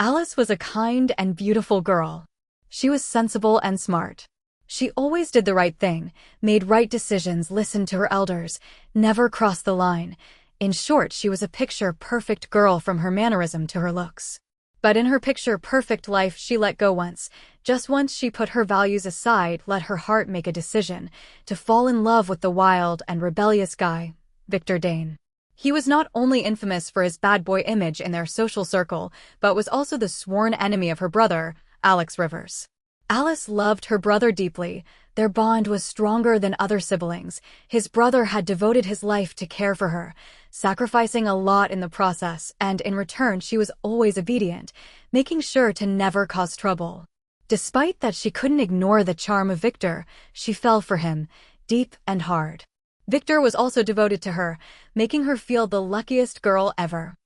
Alice was a kind and beautiful girl. She was sensible and smart. She always did the right thing, made right decisions, listened to her elders, never crossed the line. In short, she was a picture-perfect girl from her mannerism to her looks. But in her picture-perfect life, she let go once. Just once she put her values aside, let her heart make a decision to fall in love with the wild and rebellious guy, Victor Dane. He was not only infamous for his bad boy image in their social circle, but was also the sworn enemy of her brother, Alex Rivers. Alice loved her brother deeply. Their bond was stronger than other siblings. His brother had devoted his life to care for her, sacrificing a lot in the process, and in return she was always obedient, making sure to never cause trouble. Despite that, she couldn't ignore the charm of Victor. She fell for him, deep and hard. Victor was also devoted to her, making her feel the luckiest girl ever.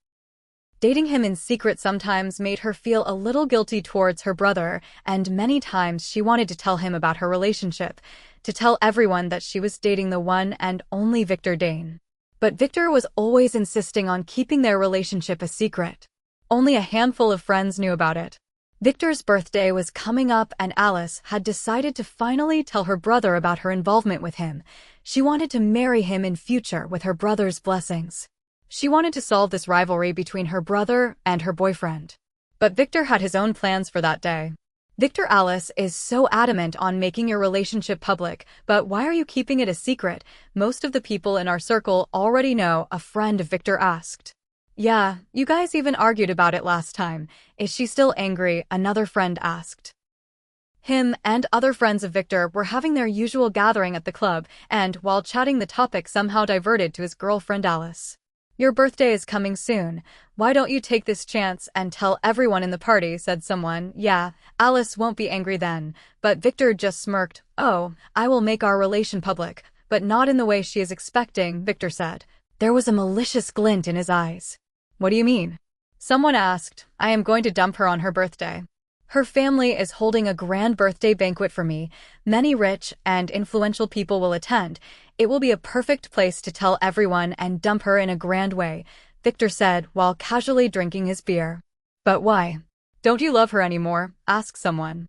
Dating him in secret sometimes made her feel a little guilty towards her brother, and many times she wanted to tell him about her relationship, to tell everyone that she was dating the one and only Victor Dane. But Victor was always insisting on keeping their relationship a secret. Only a handful of friends knew about it. Victor's birthday was coming up and Alice had decided to finally tell her brother about her involvement with him. She wanted to marry him in future with her brother's blessings. She wanted to solve this rivalry between her brother and her boyfriend. But Victor had his own plans for that day. Victor, Alice is so adamant on making your relationship public, but why are you keeping it a secret? Most of the people in our circle already know, a friend of Victor asked. Yeah, you guys even argued about it last time. Is she still angry? Another friend asked. Him and other friends of Victor were having their usual gathering at the club, and while chatting, the topic somehow diverted to his girlfriend Alice. Your birthday is coming soon. Why don't you take this chance and tell everyone in the party, said someone. Yeah, Alice won't be angry then. But Victor just smirked. Oh, I will make our relation public, but not in the way she is expecting, Victor said. There was a malicious glint in his eyes. What do you mean? Someone asked. I am going to dump her on her birthday. Her family is holding a grand birthday banquet for me. Many rich and influential people will attend. It will be a perfect place to tell everyone and dump her in a grand way, Victor said while casually drinking his beer. But why? Don't you love her anymore? Asked someone.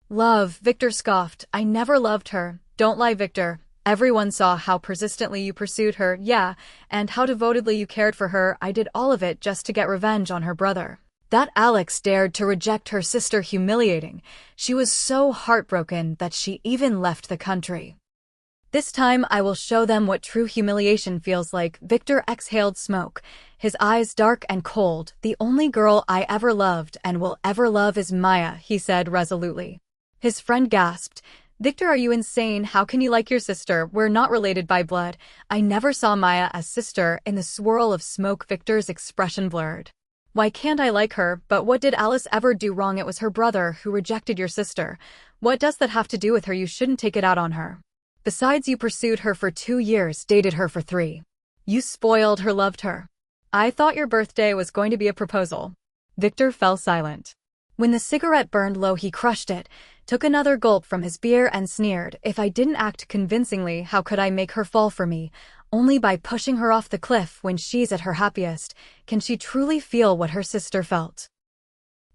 Love, Victor scoffed. I never loved her. Don't lie, Victor. Everyone saw how persistently you pursued her, yeah, and how devotedly you cared for her. I did all of it just to get revenge on her brother. That Alex dared to reject her sister, humiliating. She was so heartbroken that she even left the country. This time I will show them what true humiliation feels like. Victor exhaled smoke, his eyes dark and cold. The only girl I ever loved and will ever love is Maya, he said resolutely. His friend gasped. Victor, are you insane? How can you like your sister? We're not related by blood. I never saw Maya as sister. In the swirl of smoke, Victor's expression blurred. Why can't I like her? But what did Alice ever do wrong? It was her brother who rejected your sister. What does that have to do with her? You shouldn't take it out on her. Besides, you pursued her for 2 years, dated her for 3. You spoiled her, loved her. I thought your birthday was going to be a proposal. Victor fell silent. When the cigarette burned low, he crushed it, took another gulp from his beer and sneered. If I didn't act convincingly, how could I make her fall for me? Only by pushing her off the cliff when she's at her happiest can she truly feel what her sister felt.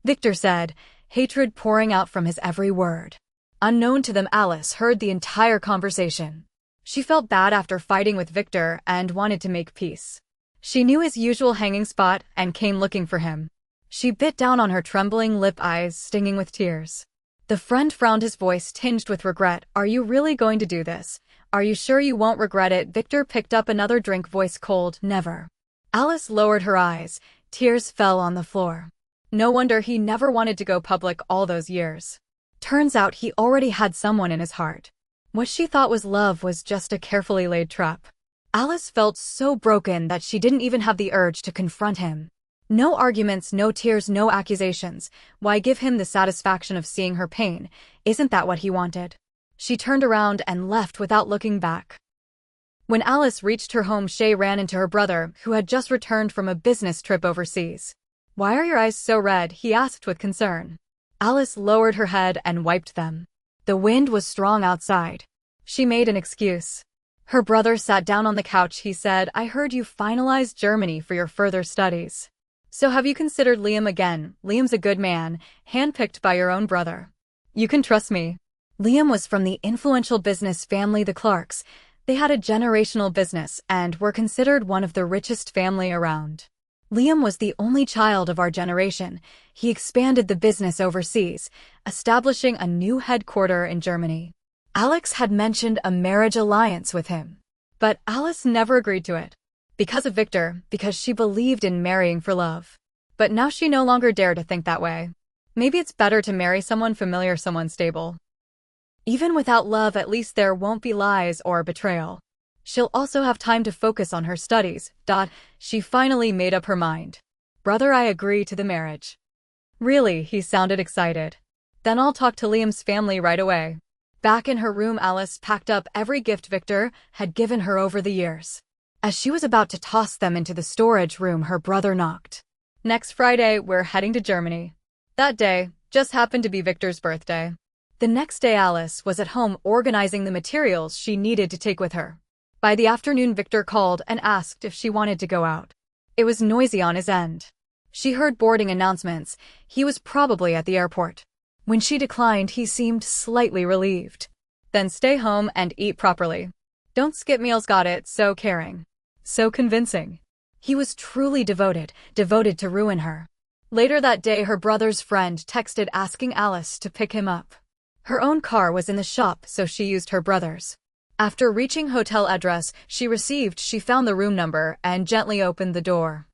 Victor said, hatred pouring out from his every word. Unknown to them, Alice heard the entire conversation. She felt bad after fighting with Victor and wanted to make peace. She knew his usual hanging spot and came looking for him. She bit down on her trembling lip, eyes stinging with tears. The friend frowned, his voice tinged with regret. Are you really going to do this? Are you sure you won't regret it? Victor picked up another drink, voice cold. Never. Alice lowered her eyes. Tears fell on the floor. No wonder he never wanted to go public all those years. Turns out he already had someone in his heart. What she thought was love was just a carefully laid trap. Alice felt so broken that she didn't even have the urge to confront him. No arguments, no tears, no accusations. Why give him the satisfaction of seeing her pain? Isn't that what he wanted? She turned around and left without looking back. When Alice reached her home, Shay ran into her brother, who had just returned from a business trip overseas. Why are your eyes so red? He asked with concern. Alice lowered her head and wiped them. The wind was strong outside. She made an excuse. Her brother sat down on the couch. He said, I heard you finalized Germany for your further studies. So have you considered Liam again? Liam's a good man, handpicked by your own brother. You can trust me. Liam was from the influential business family the Clarks. They had a generational business and were considered one of the richest family around. Liam was the only child of our generation. He expanded the business overseas, establishing a new headquarters in Germany. Alex had mentioned a marriage alliance with him, but Alice never agreed to it. Because of Victor, because she believed in marrying for love. But now she no longer dared to think that way. Maybe it's better to marry someone familiar, someone stable. Even without love, at least there won't be lies or betrayal. She'll also have time to focus on her studies. She finally made up her mind. Brother, I agree to the marriage. Really, he sounded excited. Then I'll talk to Liam's family right away. Back in her room, Alice packed up every gift Victor had given her over the years. As she was about to toss them into the storage room, her brother knocked. Next Friday, we're heading to Germany. That day just happened to be Victor's birthday. The next day, Alice was at home organizing the materials she needed to take with her. By the afternoon, Victor called and asked if she wanted to go out. It was noisy on his end. She heard boarding announcements. He was probably at the airport. When she declined, he seemed slightly relieved. Then stay home and eat properly. Don't skip meals. Got it? So caring. So convincing. He was truly devoted to ruin her. Later that day, her brother's friend texted asking Alice to pick him up. Her own car was in the shop, so she used her brother's. After reaching hotel address she found the room number and gently opened the door.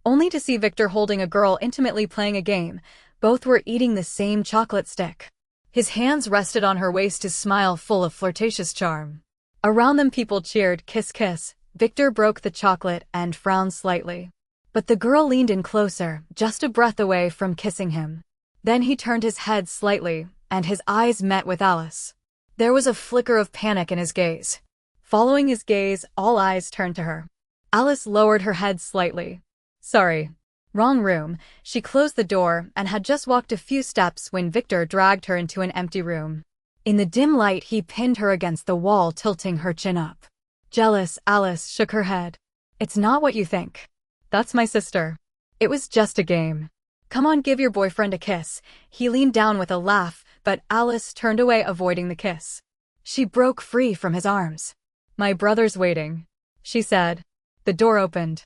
Only to see Victor holding a girl intimately playing a game. Both were eating the same chocolate stick. His hands rested on her waist, his smile full of flirtatious charm. Around them people cheered, kiss, kiss. Victor broke the chocolate and frowned slightly. But the girl leaned in closer, just a breath away from kissing him. Then he turned his head slightly, and his eyes met with Alice. There was a flicker of panic in his gaze. Following his gaze, all eyes turned to her. Alice lowered her head slightly. Sorry. Wrong room. She closed the door and had just walked a few steps when Victor dragged her into an empty room. In the dim light, he pinned her against the wall, tilting her chin up. Jealous, Alice shook her head. It's not what you think. That's my sister. It was just a game. Come on, give your boyfriend a kiss. He leaned down with a laugh, but Alice turned away, avoiding the kiss. She broke free from his arms. My brother's waiting, she said. The door opened.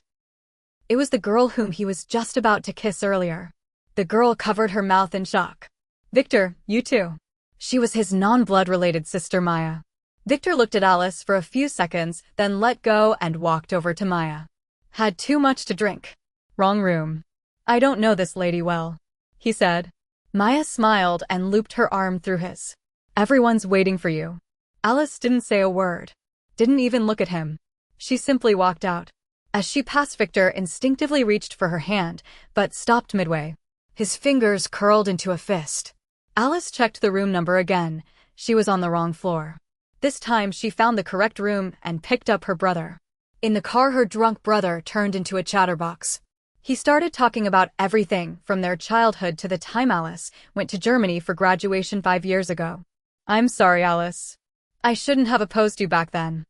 It was the girl whom he was just about to kiss earlier. The girl covered her mouth in shock. Victor, you too. She was his non-blood-related sister Maya. Victor looked at Alice for a few seconds, then let go and walked over to Maya. Had too much to drink. Wrong room. I don't know this lady well, he said. Maya smiled and looped her arm through his. Everyone's waiting for you. Alice didn't say a word. Didn't even look at him. She simply walked out. As she passed, Victor instinctively reached for her hand, but stopped midway. His fingers curled into a fist. Alice checked the room number again. She was on the wrong floor. This time she found the correct room and picked up her brother. In the car, her drunk brother turned into a chatterbox. He started talking about everything from their childhood to the time Alice went to Germany for graduation 5 years ago. I'm sorry, Alice. I shouldn't have opposed you back then.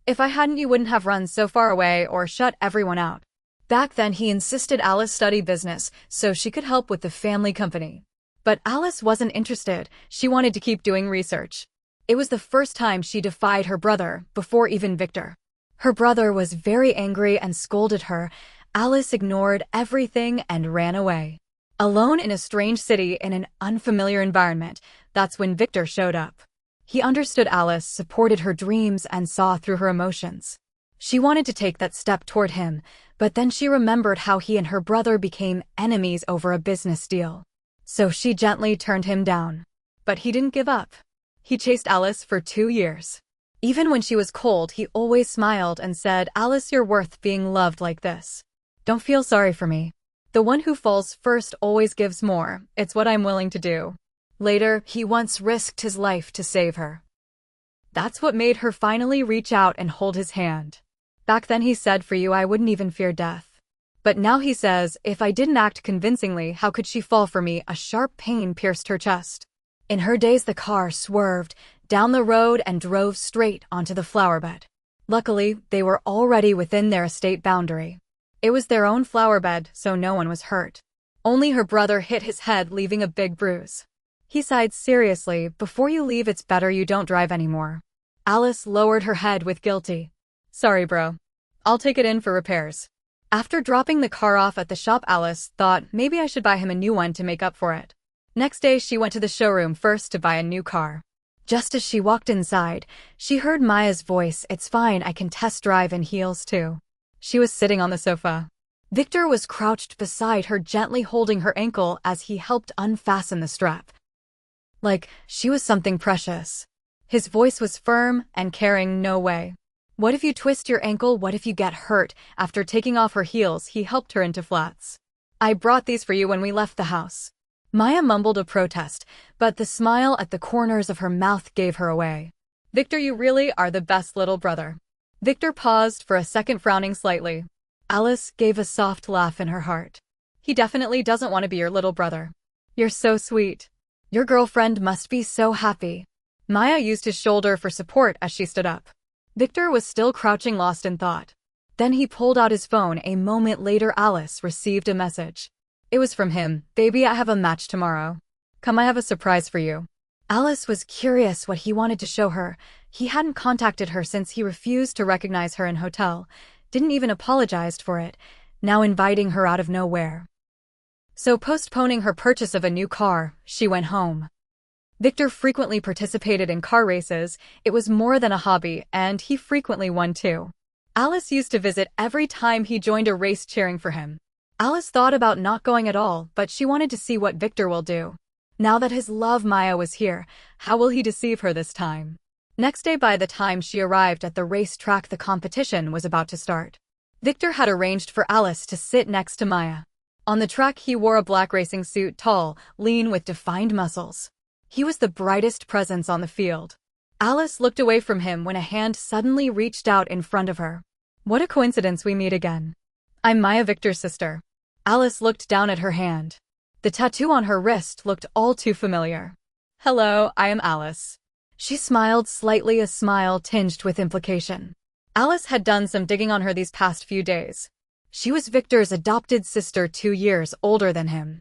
If I hadn't, you wouldn't have run so far away or shut everyone out. Back then, he insisted Alice study business so she could help with the family company. But Alice wasn't interested. She wanted to keep doing research. It was the first time she defied her brother, before even Victor. Her brother was very angry and scolded her. Alice ignored everything and ran away. Alone in a strange city in an unfamiliar environment, that's when Victor showed up. He understood Alice, supported her dreams, and saw through her emotions. She wanted to take that step toward him, but then she remembered how he and her brother became enemies over a business deal. So she gently turned him down. But he didn't give up. He chased Alice for 2 years. Even when she was cold, he always smiled and said, Alice, you're worth being loved like this. Don't feel sorry for me. The one who falls first always gives more. It's what I'm willing to do. Later, he once risked his life to save her. That's what made her finally reach out and hold his hand. Back then he said, for you I wouldn't even fear death. But now he says, if I didn't act convincingly, how could she fall for me? A sharp pain pierced her chest. In her daze, the car swerved down the road and drove straight onto the flowerbed. Luckily, they were already within their estate boundary. It was their own flower bed, so no one was hurt. Only her brother hit his head, leaving a big bruise. He sighed seriously, "Before you leave, it's better you don't drive anymore." Alice lowered her head with guilty. "Sorry, bro. I'll take it in for repairs." After dropping the car off at the shop, Alice thought maybe I should buy him a new one to make up for it. Next day, she went to the showroom first to buy a new car. Just as she walked inside, she heard Maya's voice. "It's fine, I can test drive in heels too." She was sitting on the sofa. Victor was crouched beside her, gently holding her ankle as he helped unfasten the strap. Like she was something precious. His voice was firm and caring. "No way. What if you twist your ankle? What if you get hurt?" After taking off her heels, he helped her into flats. "I brought these for you when we left the house." Maya mumbled a protest, but the smile at the corners of her mouth gave her away. "Victor, you really are the best little brother." Victor paused for a second, frowning slightly. Alice gave a soft laugh in her heart. "He definitely doesn't want to be your little brother. You're so sweet. Your girlfriend must be so happy." Maya used his shoulder for support as she stood up. Victor was still crouching, lost in thought. Then he pulled out his phone. A moment later, Alice received a message. It was from him. "Baby, I have a match tomorrow. Come, I have a surprise for you." Alice was curious what he wanted to show her. He hadn't contacted her since he refused to recognize her in hotel, didn't even apologize for it, now inviting her out of nowhere. So postponing her purchase of a new car, she went home. Victor frequently participated in car races. It was more than a hobby, and he frequently won too. Alice used to visit every time he joined a race, cheering for him. Alice thought about not going at all, but she wanted to see what Victor will do. Now that his love Maya was here, how will he deceive her this time? Next day, by the time she arrived at the racetrack, the competition was about to start. Victor had arranged for Alice to sit next to Maya. On the track, he wore a black racing suit, tall, lean, with defined muscles. He was the brightest presence on the field. Alice looked away from him when a hand suddenly reached out in front of her. "What a coincidence we meet again. I'm Maya, Victor's sister." Alice looked down at her hand. The tattoo on her wrist looked all too familiar. "Hello, I am Alice." She smiled slightly, a smile tinged with implication. Alice had done some digging on her these past few days. She was Victor's adopted sister, 2 years older than him.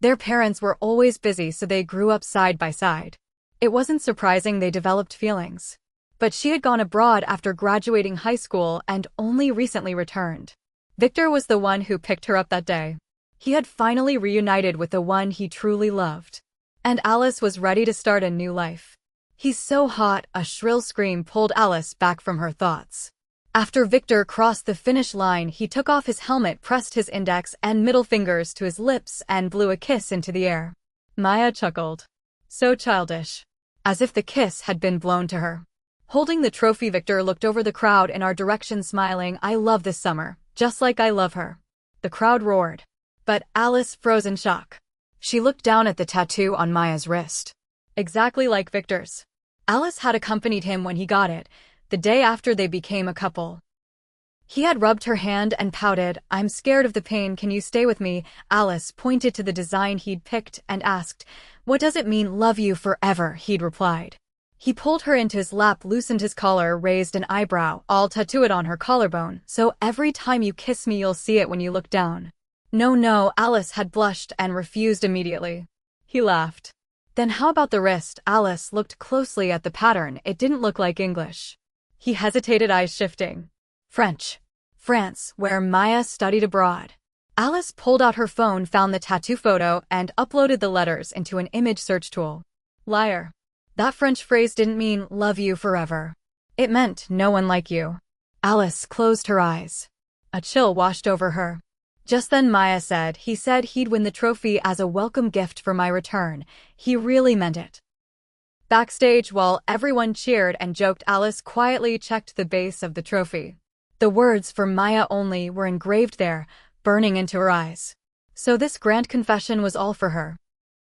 Their parents were always busy, so they grew up side by side. It wasn't surprising they developed feelings. But she had gone abroad after graduating high school and only recently returned. Victor was the one who picked her up that day. He had finally reunited with the one he truly loved. And Alice was ready to start a new life. "He's so hot," a shrill scream pulled Alice back from her thoughts. After Victor crossed the finish line, he took off his helmet, pressed his index and middle fingers to his lips, and blew a kiss into the air. Maya chuckled. So childish. As if the kiss had been blown to her. Holding the trophy, Victor looked over the crowd in our direction, smiling. "I love this summer, just like I love her." The crowd roared. But Alice froze in shock. She looked down at the tattoo on Maya's wrist. Exactly like Victor's. Alice had accompanied him when he got it, the day after they became a couple. He had rubbed her hand and pouted. "I'm scared of the pain, can you stay with me?" Alice pointed to the design he'd picked and asked, "What does it mean?" "Love you forever," he'd replied. He pulled her into his lap, loosened his collar, raised an eyebrow. "I'll tattoo it on her collarbone, so every time you kiss me you'll see it when you look down." No, Alice had blushed and refused immediately. He laughed. "Then how about the wrist?" Alice looked closely at the pattern. It didn't look like English. He hesitated, eyes shifting. "French. France, where Maya studied abroad." Alice pulled out her phone, found the tattoo photo, and uploaded the letters into an image search tool. Liar. That French phrase didn't mean "love you forever." It meant "no one like you." Alice closed her eyes. A chill washed over her. Just then Maya said, "He said he'd win the trophy as a welcome gift for my return. He really meant it." Backstage, while everyone cheered and joked, Alice quietly checked the base of the trophy. The words "for Maya only" were engraved there, burning into her eyes. So this grand confession was all for her.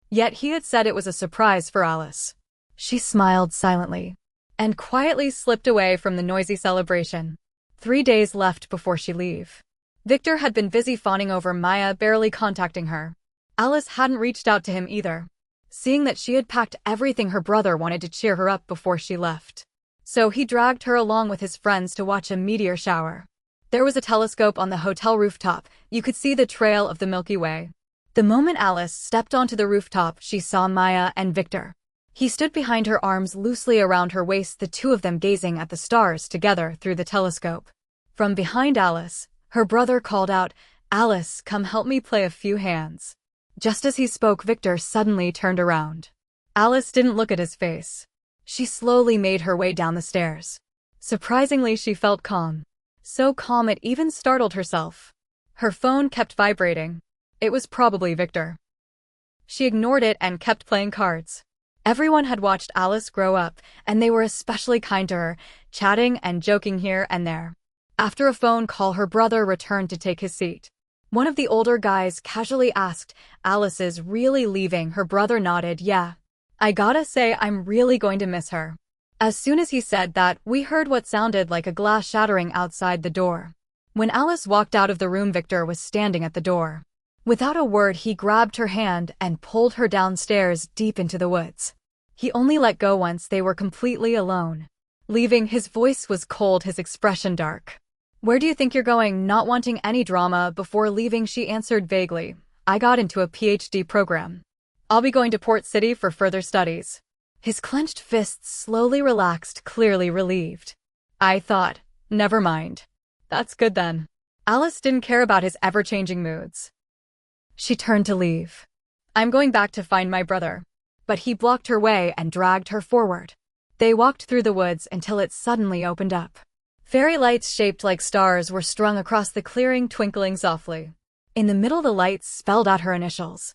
Yet he had said it was a surprise for Alice. She smiled silently and quietly slipped away from the noisy celebration. 3 days left before she leave. Victor had been busy fawning over Maya, barely contacting her. Alice hadn't reached out to him either, seeing that she had packed everything. Her brother wanted to cheer her up before she left. So he dragged her along with his friends to watch a meteor shower. There was a telescope on the hotel rooftop. You could see the trail of the Milky Way. The moment Alice stepped onto the rooftop, she saw Maya and Victor. He stood behind her, arms loosely around her waist, the two of them gazing at the stars together through the telescope. From behind Alice, her brother called out, "Alice, come help me play a few hands." Just as he spoke, Victor suddenly turned around. Alice didn't look at his face. She slowly made her way down the stairs. Surprisingly, she felt calm. So calm it even startled herself. Her phone kept vibrating. It was probably Victor. She ignored it and kept playing cards. Everyone had watched Alice grow up, and they were especially kind to her, chatting and joking here and there. After a phone call, her brother returned to take his seat. One of the older guys casually asked, "Alice is really leaving?" Her brother nodded, "Yeah. I gotta say, I'm really going to miss her." As soon as he said that, we heard what sounded like a glass shattering outside the door. When Alice walked out of the room, Victor was standing at the door. Without a word, he grabbed her hand and pulled her downstairs deep into the woods. He only let go once they were completely alone. Leaving, his voice was cold, his expression dark. "Where do you think you're going?" Not wanting any drama before leaving, she answered vaguely, "I got into a PhD program. I'll be going to Port City for further studies." His clenched fists slowly relaxed, clearly relieved. I thought, never mind. That's good then. Alice didn't care about his ever-changing moods. She turned to leave. "I'm going back to find my brother." But he blocked her way and dragged her forward. They walked through the woods until it suddenly opened up. Fairy lights shaped like stars were strung across the clearing, twinkling softly. In the middle, the lights spelled out her initials.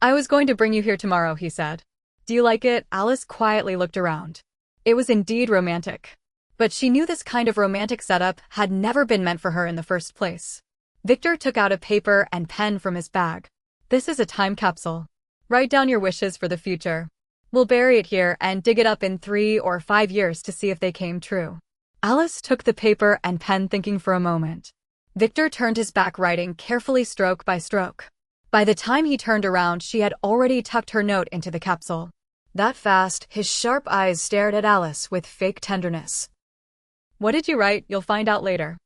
"I was going to bring you here tomorrow," he said. "Do you like it?" Alice quietly looked around. It was indeed romantic. But she knew this kind of romantic setup had never been meant for her in the first place. Victor took out a paper and pen from his bag. "This is a time capsule. Write down your wishes for the future. We'll bury it here and dig it up in 3 or 5 years to see if they came true." Alice took the paper and pen, thinking for a moment. Victor turned his back, writing carefully, stroke by stroke. By the time he turned around, she had already tucked her note into the capsule. That fast, his sharp eyes stared at Alice with fake tenderness. "What did you write?" "You'll find out later."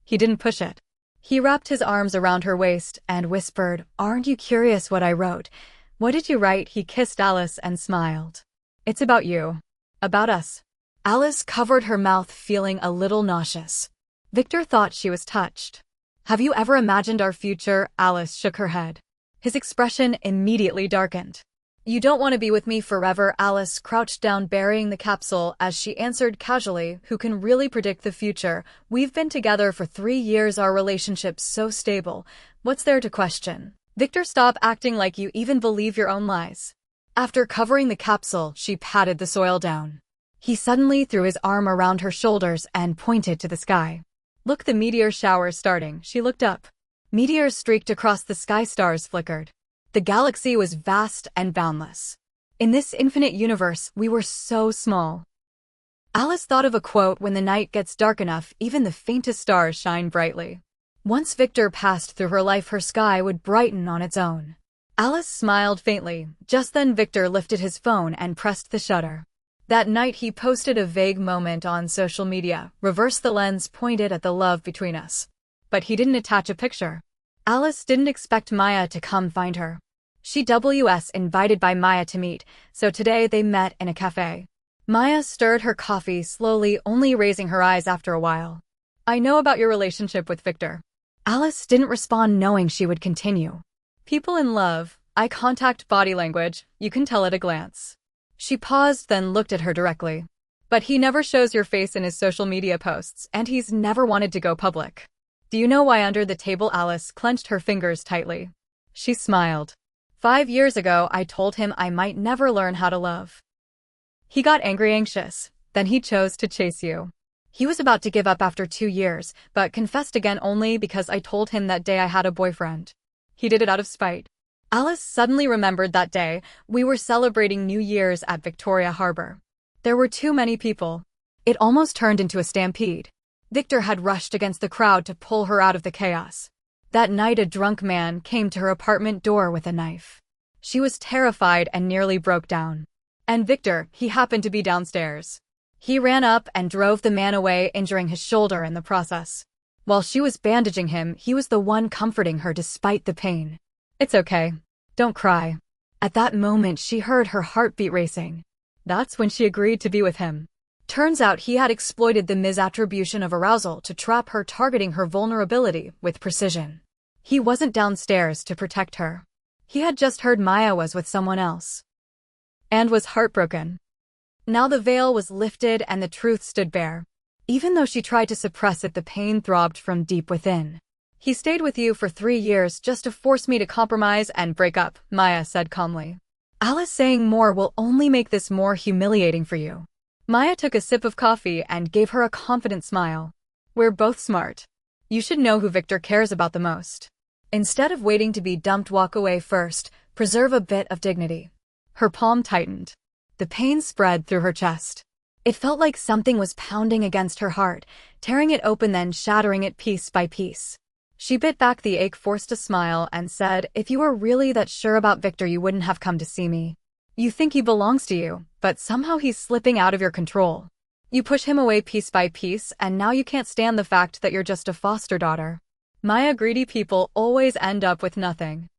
He didn't push it. He wrapped his arms around her waist and whispered, "Aren't you curious what I wrote?" "What did you write?" He kissed Alice and smiled. "It's about you. About us." Alice covered her mouth, feeling a little nauseous. Victor thought she was touched. "Have you ever imagined our future?" Alice shook her head. His expression immediately darkened. "You don't want to be with me forever?" Alice crouched down, burying the capsule as she answered casually, "Who can really predict the future? We've been together for 3 years, our relationship's so stable. What's there to question?" "Victor, stop acting like you even believe your own lies." After covering the capsule, she patted the soil down. He suddenly threw his arm around her shoulders and pointed to the sky. "Look, the meteor shower's starting." She looked up. Meteors streaked across the sky, stars flickered. The galaxy was vast and boundless. In this infinite universe, we were so small. Alice thought of a quote, "When the night gets dark enough, even the faintest stars shine brightly." Once Victor passed through her life, her sky would brighten on its own. Alice smiled faintly. Just then Victor lifted his phone and pressed the shutter. That night he posted a vague moment on social media, "Reverse the lens pointed at the love between us." But he didn't attach a picture. Alice didn't expect Maya to come find her. She was invited by Maya to meet, so today they met in a cafe. Maya stirred her coffee slowly, only raising her eyes after a while. "I know about your relationship with Victor." Alice didn't respond, knowing she would continue. "People in love, eye contact, body language, you can tell at a glance." She paused, then looked at her directly. "But he never shows your face in his social media posts, and he's never wanted to go public." "Do you know why?" Under the table, Alice clenched her fingers tightly. She smiled. 5 years ago, I told him I might never learn how to love. He got angry, anxious. Then he chose to chase you. He was about to give up after 2 years, but confessed again only because I told him that day I had a boyfriend. He did it out of spite. Alice suddenly remembered that day. We were celebrating New Year's at Victoria Harbor. There were too many people. It almost turned into a stampede. Victor had rushed against the crowd to pull her out of the chaos. That night, a drunk man came to her apartment door with a knife. She was terrified and nearly broke down. And Victor, he happened to be downstairs. He ran up and drove the man away, injuring his shoulder in the process. While she was bandaging him, he was the one comforting her despite the pain. "It's okay. Don't cry." At that moment, she heard her heartbeat racing. That's when she agreed to be with him. Turns out he had exploited the misattribution of arousal to trap her, targeting her vulnerability with precision. He wasn't downstairs to protect her. He had just heard Maya was with someone else. And was heartbroken. Now the veil was lifted and the truth stood bare. Even though she tried to suppress it, the pain throbbed from deep within. "He stayed with you for 3 years just to force me to compromise and break up," Maya said calmly. "Alice, saying more will only make this more humiliating for you." Maya took a sip of coffee and gave her a confident smile. "We're both smart. You should know who Victor cares about the most. Instead of waiting to be dumped, walk away first. Preserve a bit of dignity." Her palm tightened. The pain spread through her chest. It felt like something was pounding against her heart, tearing it open then shattering it piece by piece. She bit back the ache, forced a smile, and said, "If you were really that sure about Victor, you wouldn't have come to see me. You think he belongs to you, but somehow he's slipping out of your control. You push him away piece by piece, and now you can't stand the fact that you're just a foster daughter." "Maya, greedy people always end up with nothing,"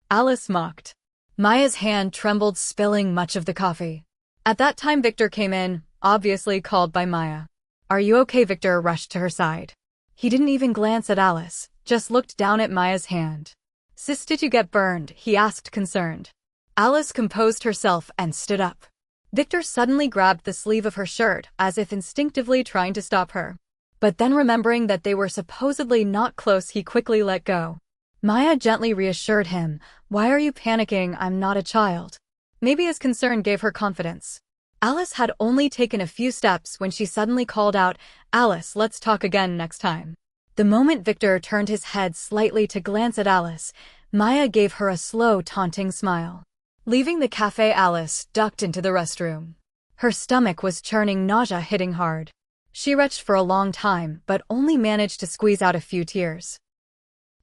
Alice mocked. Maya's hand trembled, spilling much of the coffee. At that time Victor came in, obviously called by Maya. "Are you okay?" Victor rushed to her side. He didn't even glance at Alice, just looked down at Maya's hand. "Sis, did you get burned?" he asked, concerned. Alice composed herself and stood up. Victor suddenly grabbed the sleeve of her shirt, as if instinctively trying to stop her. But then, remembering that they were supposedly not close, he quickly let go. Maya gently reassured him. "Why are you panicking? I'm not a child." Maybe his concern gave her confidence. Alice had only taken a few steps when she suddenly called out, "Alice, let's talk again next time." The moment Victor turned his head slightly to glance at Alice, Maya gave her a slow, taunting smile. Leaving the cafe, Alice ducked into the restroom. Her stomach was churning, nausea hitting hard. She retched for a long time, but only managed to squeeze out a few tears.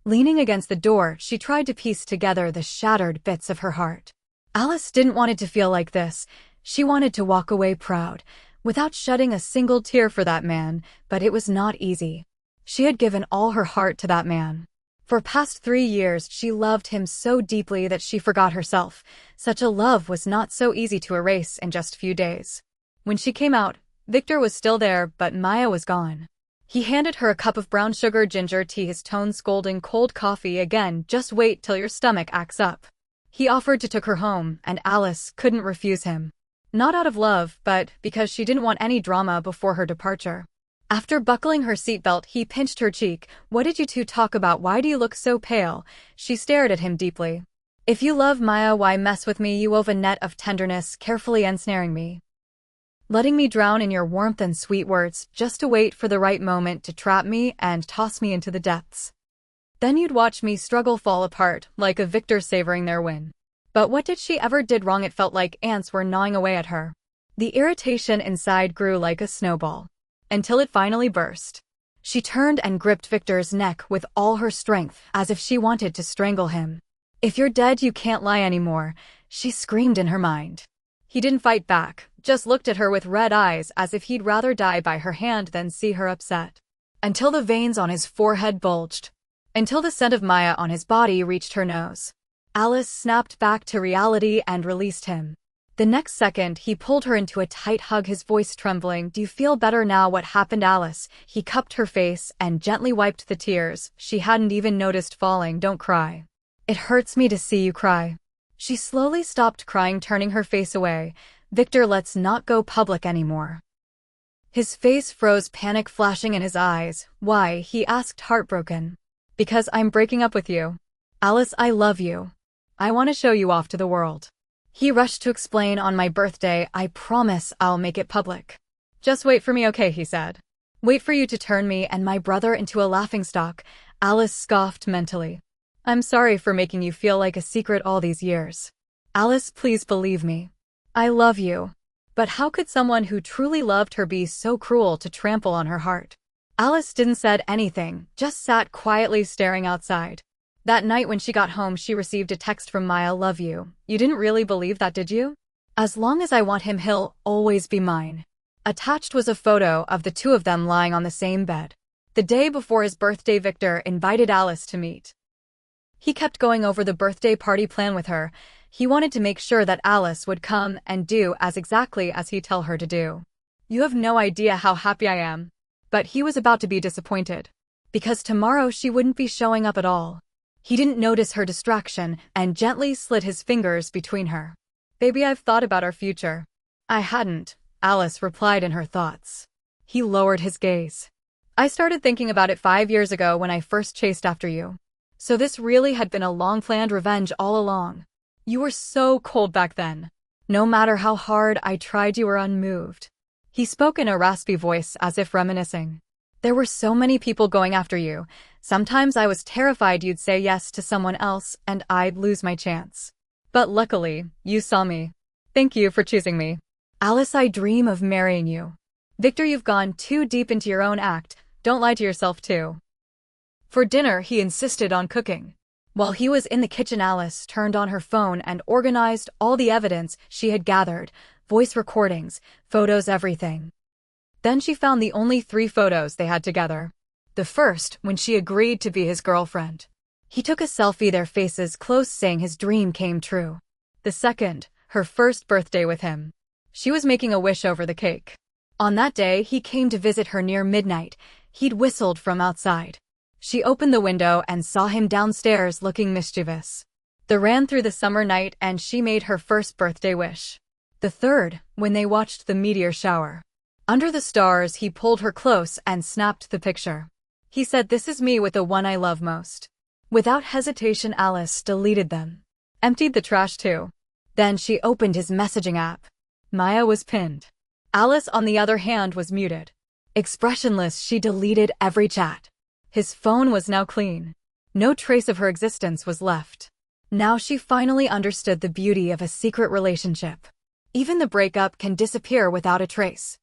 Leaning against the door, she tried to piece together the shattered bits of her heart. Alice didn't want it to feel like this. She wanted to walk away proud, without shedding a single tear for that man, but it was not easy. She had given all her heart to that man. For past 3 years, she loved him so deeply that she forgot herself. Such a love was not so easy to erase in just a few days. When she came out, Victor was still there, but Maya was gone. He handed her a cup of brown sugar ginger tea, his tone scolding. "Cold coffee again, just wait till your stomach acts up." He offered to take her home, and Alice couldn't refuse him. Not out of love, but because she didn't want any drama before her departure. After buckling her seatbelt, he pinched her cheek. "What did you two talk about? Why do you look so pale?" She stared at him deeply. "If you love Maya, why mess with me? You wove a net of tenderness, carefully ensnaring me, letting me drown in your warmth and sweet words, just to wait for the right moment to trap me and toss me into the depths. Then you'd watch me struggle, fall apart, like a victor savoring their win." But what did she ever did wrong? It felt like ants were gnawing away at her. The irritation inside grew like a snowball, until it finally burst. She turned and gripped Victor's neck with all her strength, as if she wanted to strangle him. "If you're dead, you can't lie anymore," she screamed in her mind. He didn't fight back, just looked at her with red eyes as if he'd rather die by her hand than see her upset. Until the veins on his forehead bulged. Until the scent of Maya on his body reached her nose. Alice snapped back to reality and released him. The next second, he pulled her into a tight hug, his voice trembling. "Do you feel better now? What happened, Alice?" He cupped her face and gently wiped the tears she hadn't even noticed falling. "Don't cry. It hurts me to see you cry." She slowly stopped crying, turning her face away. "Victor, let's not go public anymore." His face froze, panic flashing in his eyes. "Why?" he asked, heartbroken. "Because I'm breaking up with you. Alice, I love you. I want to show you off to the world." He rushed to explain. "On my birthday, I promise I'll make it public. Just wait for me, okay?" he said. "Wait for you to turn me and my brother into a laughingstock." Alice scoffed mentally. "I'm sorry for making you feel like a secret all these years. Alice, please believe me. I love you." But how could someone who truly loved her be so cruel to trample on her heart? Alice didn't say anything, just sat quietly staring outside. That night when she got home, she received a text from Maya. "Love you. You didn't really believe that, did you? As long as I want him, he'll always be mine." Attached was a photo of the two of them lying on the same bed. The day before his birthday, Victor invited Alice to meet. He kept going over the birthday party plan with her. He wanted to make sure that Alice would come and do exactly as he tell her to do. You have no idea how happy I am. But he was about to be disappointed. Because tomorrow she wouldn't be showing up at all. He didn't notice her distraction and gently slid his fingers between her. Baby, I've thought about our future. I hadn't, Alice replied in her thoughts. He lowered his gaze. I started thinking about it 5 years ago when I first chased after you. So this really had been a long-planned revenge all along. You were so cold back then. No matter how hard I tried, you were unmoved. He spoke in a raspy voice as if reminiscing. There were so many people going after you. Sometimes I was terrified you'd say yes to someone else and I'd lose my chance. But luckily, you saw me. Thank you for choosing me. Alice, I dream of marrying you. Victor, you've gone too deep into your own act. Don't lie to yourself too. For dinner, he insisted on cooking. While he was in the kitchen, Alice turned on her phone and organized all the evidence she had gathered, voice recordings, photos, everything. Then she found the only 3 photos they had together. The first, when she agreed to be his girlfriend. He took a selfie, their faces close, saying his dream came true. The second, her first birthday with him. She was making a wish over the cake. On that day, he came to visit her near midnight. He'd whistled from outside. She opened the window and saw him downstairs looking mischievous. They ran through the summer night and she made her first birthday wish. The third, when they watched the meteor shower. Under the stars, he pulled her close and snapped the picture. He said, "This is me with the one I love most." Without hesitation, Alice deleted them. Emptied the trash too. Then she opened his messaging app. Maya was pinned. Alice, on the other hand, was muted. Expressionless, she deleted every chat. His phone was now clean. No trace of her existence was left. Now she finally understood the beauty of a secret relationship. Even the breakup can disappear without a trace.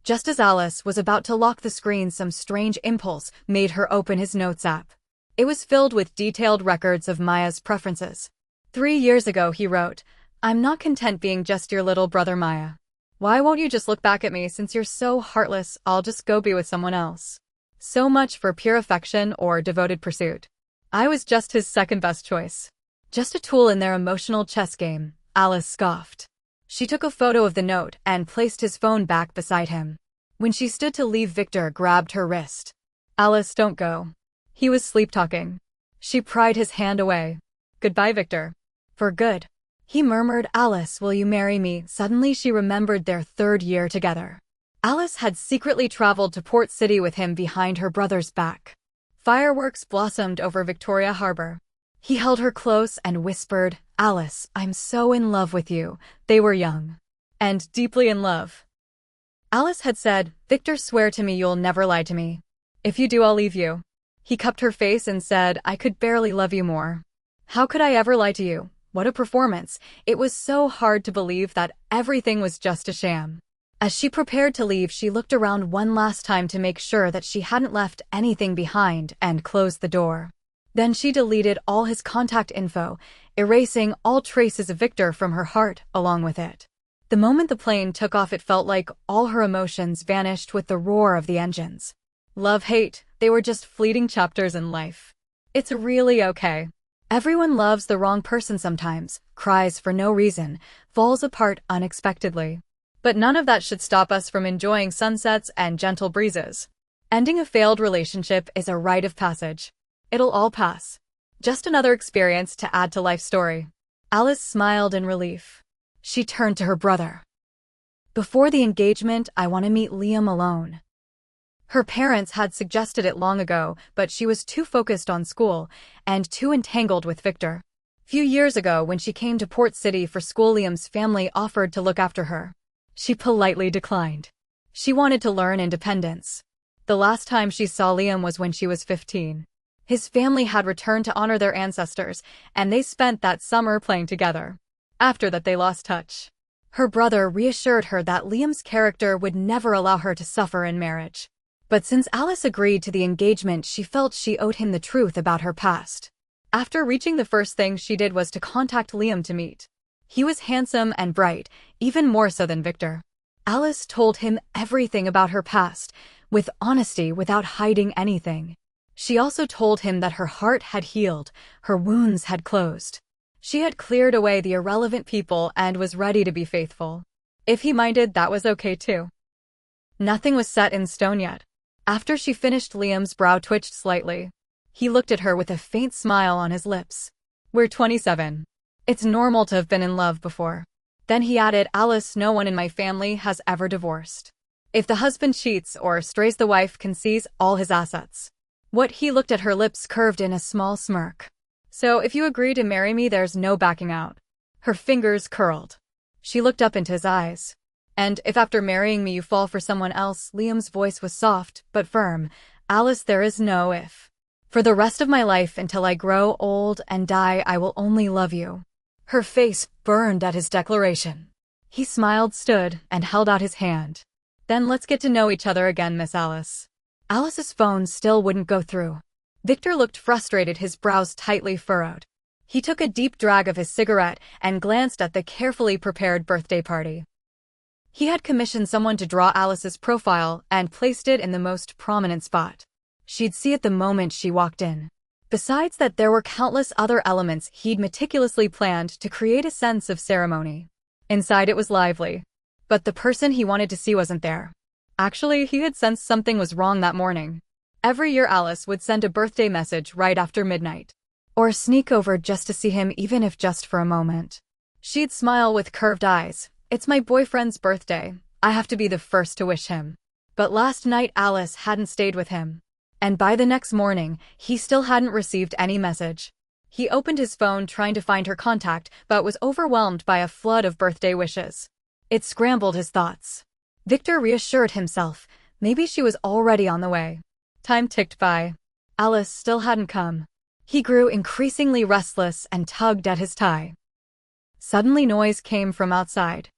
Just as Alice was about to lock the screen, some strange impulse made her open his notes app. It was filled with detailed records of Maya's preferences. 3 years ago, he wrote, "I'm not content being just your little brother, Maya. Why won't you just look back at me? Since you're so heartless, I'll just go be with someone else." So much for pure affection or devoted pursuit. I was just his second best choice. Just a tool in their emotional chess game, Alice scoffed. She took a photo of the note and placed his phone back beside him. When she stood to leave, Victor grabbed her wrist. "Alice, don't go." He was sleep-talking. She pried his hand away. "Goodbye, Victor." "For good." He murmured, "Alice, will you marry me?" Suddenly she remembered their 3rd year together. Alice had secretly traveled to Port City with him behind her brother's back. Fireworks blossomed over Victoria Harbor. He held her close and whispered, "Alice, I'm so in love with you." They were young. And deeply in love. Alice had said, "Victor, swear to me you'll never lie to me. If you do, I'll leave you." He cupped her face and said, "I could barely love you more. How could I ever lie to you?" What a performance. It was so hard to believe that everything was just a sham. As she prepared to leave, she looked around one last time to make sure that she hadn't left anything behind and closed the door. Then she deleted all his contact info, erasing all traces of Victor from her heart along with it. The moment the plane took off, it felt like all her emotions vanished with the roar of the engines. Love, hate, they were just fleeting chapters in life. It's really okay. Everyone loves the wrong person sometimes, cries for no reason, falls apart unexpectedly. But none of that should stop us from enjoying sunsets and gentle breezes. Ending a failed relationship is a rite of passage. It'll all pass. Just another experience to add to life's story. Alice smiled in relief. She turned to her brother. "Before the engagement, I want to meet Liam alone." Her parents had suggested it long ago, but she was too focused on school and too entangled with Victor. Few years ago, when she came to Port City for school, Liam's family offered to look after her. She politely declined. She wanted to learn independence. The last time she saw Liam was when she was 15. His family had returned to honor their ancestors, and they spent that summer playing together. After that, they lost touch. Her brother reassured her that Liam's character would never allow her to suffer in marriage. But since Alice agreed to the engagement, she felt she owed him the truth about her past. After reaching, the first thing she did was to contact Liam to meet. He was handsome and bright, even more so than Victor. Alice told him everything about her past, with honesty without hiding anything. She also told him that her heart had healed, her wounds had closed. She had cleared away the irrelevant people and was ready to be faithful. If he minded, that was okay too. Nothing was set in stone yet. After she finished, Liam's brow twitched slightly. He looked at her with a faint smile on his lips. We're 27. It's normal to have been in love before. Then he added, Alice, no one in my family has ever divorced. If the husband cheats or strays, the wife can seize all his assets. What he looked at, her lips curved in a small smirk. So if you agree to marry me, there's no backing out. Her fingers curled. She looked up into his eyes. And if after marrying me you fall for someone else, Liam's voice was soft but firm. Alice, there is no if. For the rest of my life, until I grow old and die, I will only love you. Her face burned at his declaration. He smiled, stood, and held out his hand. Then let's get to know each other again, Miss Alice. Alice's phone still wouldn't go through. Victor looked frustrated, his brows tightly furrowed. He took a deep drag of his cigarette and glanced at the carefully prepared birthday party. He had commissioned someone to draw Alice's profile and placed it in the most prominent spot. She'd see it the moment she walked in. Besides that, there were countless other elements he'd meticulously planned to create a sense of ceremony. Inside, it was lively. But the person he wanted to see wasn't there. Actually, he had sensed something was wrong that morning. Every year, Alice would send a birthday message right after midnight. Or sneak over just to see him, even if just for a moment. She'd smile with curved eyes. It's my boyfriend's birthday. I have to be the first to wish him. But last night, Alice hadn't stayed with him. And by the next morning, he still hadn't received any message. He opened his phone trying to find her contact, but was overwhelmed by a flood of birthday wishes. It scrambled his thoughts. Victor reassured himself. Maybe she was already on the way. Time ticked by. Alice still hadn't come. He grew increasingly restless and tugged at his tie. Suddenly, noise came from outside.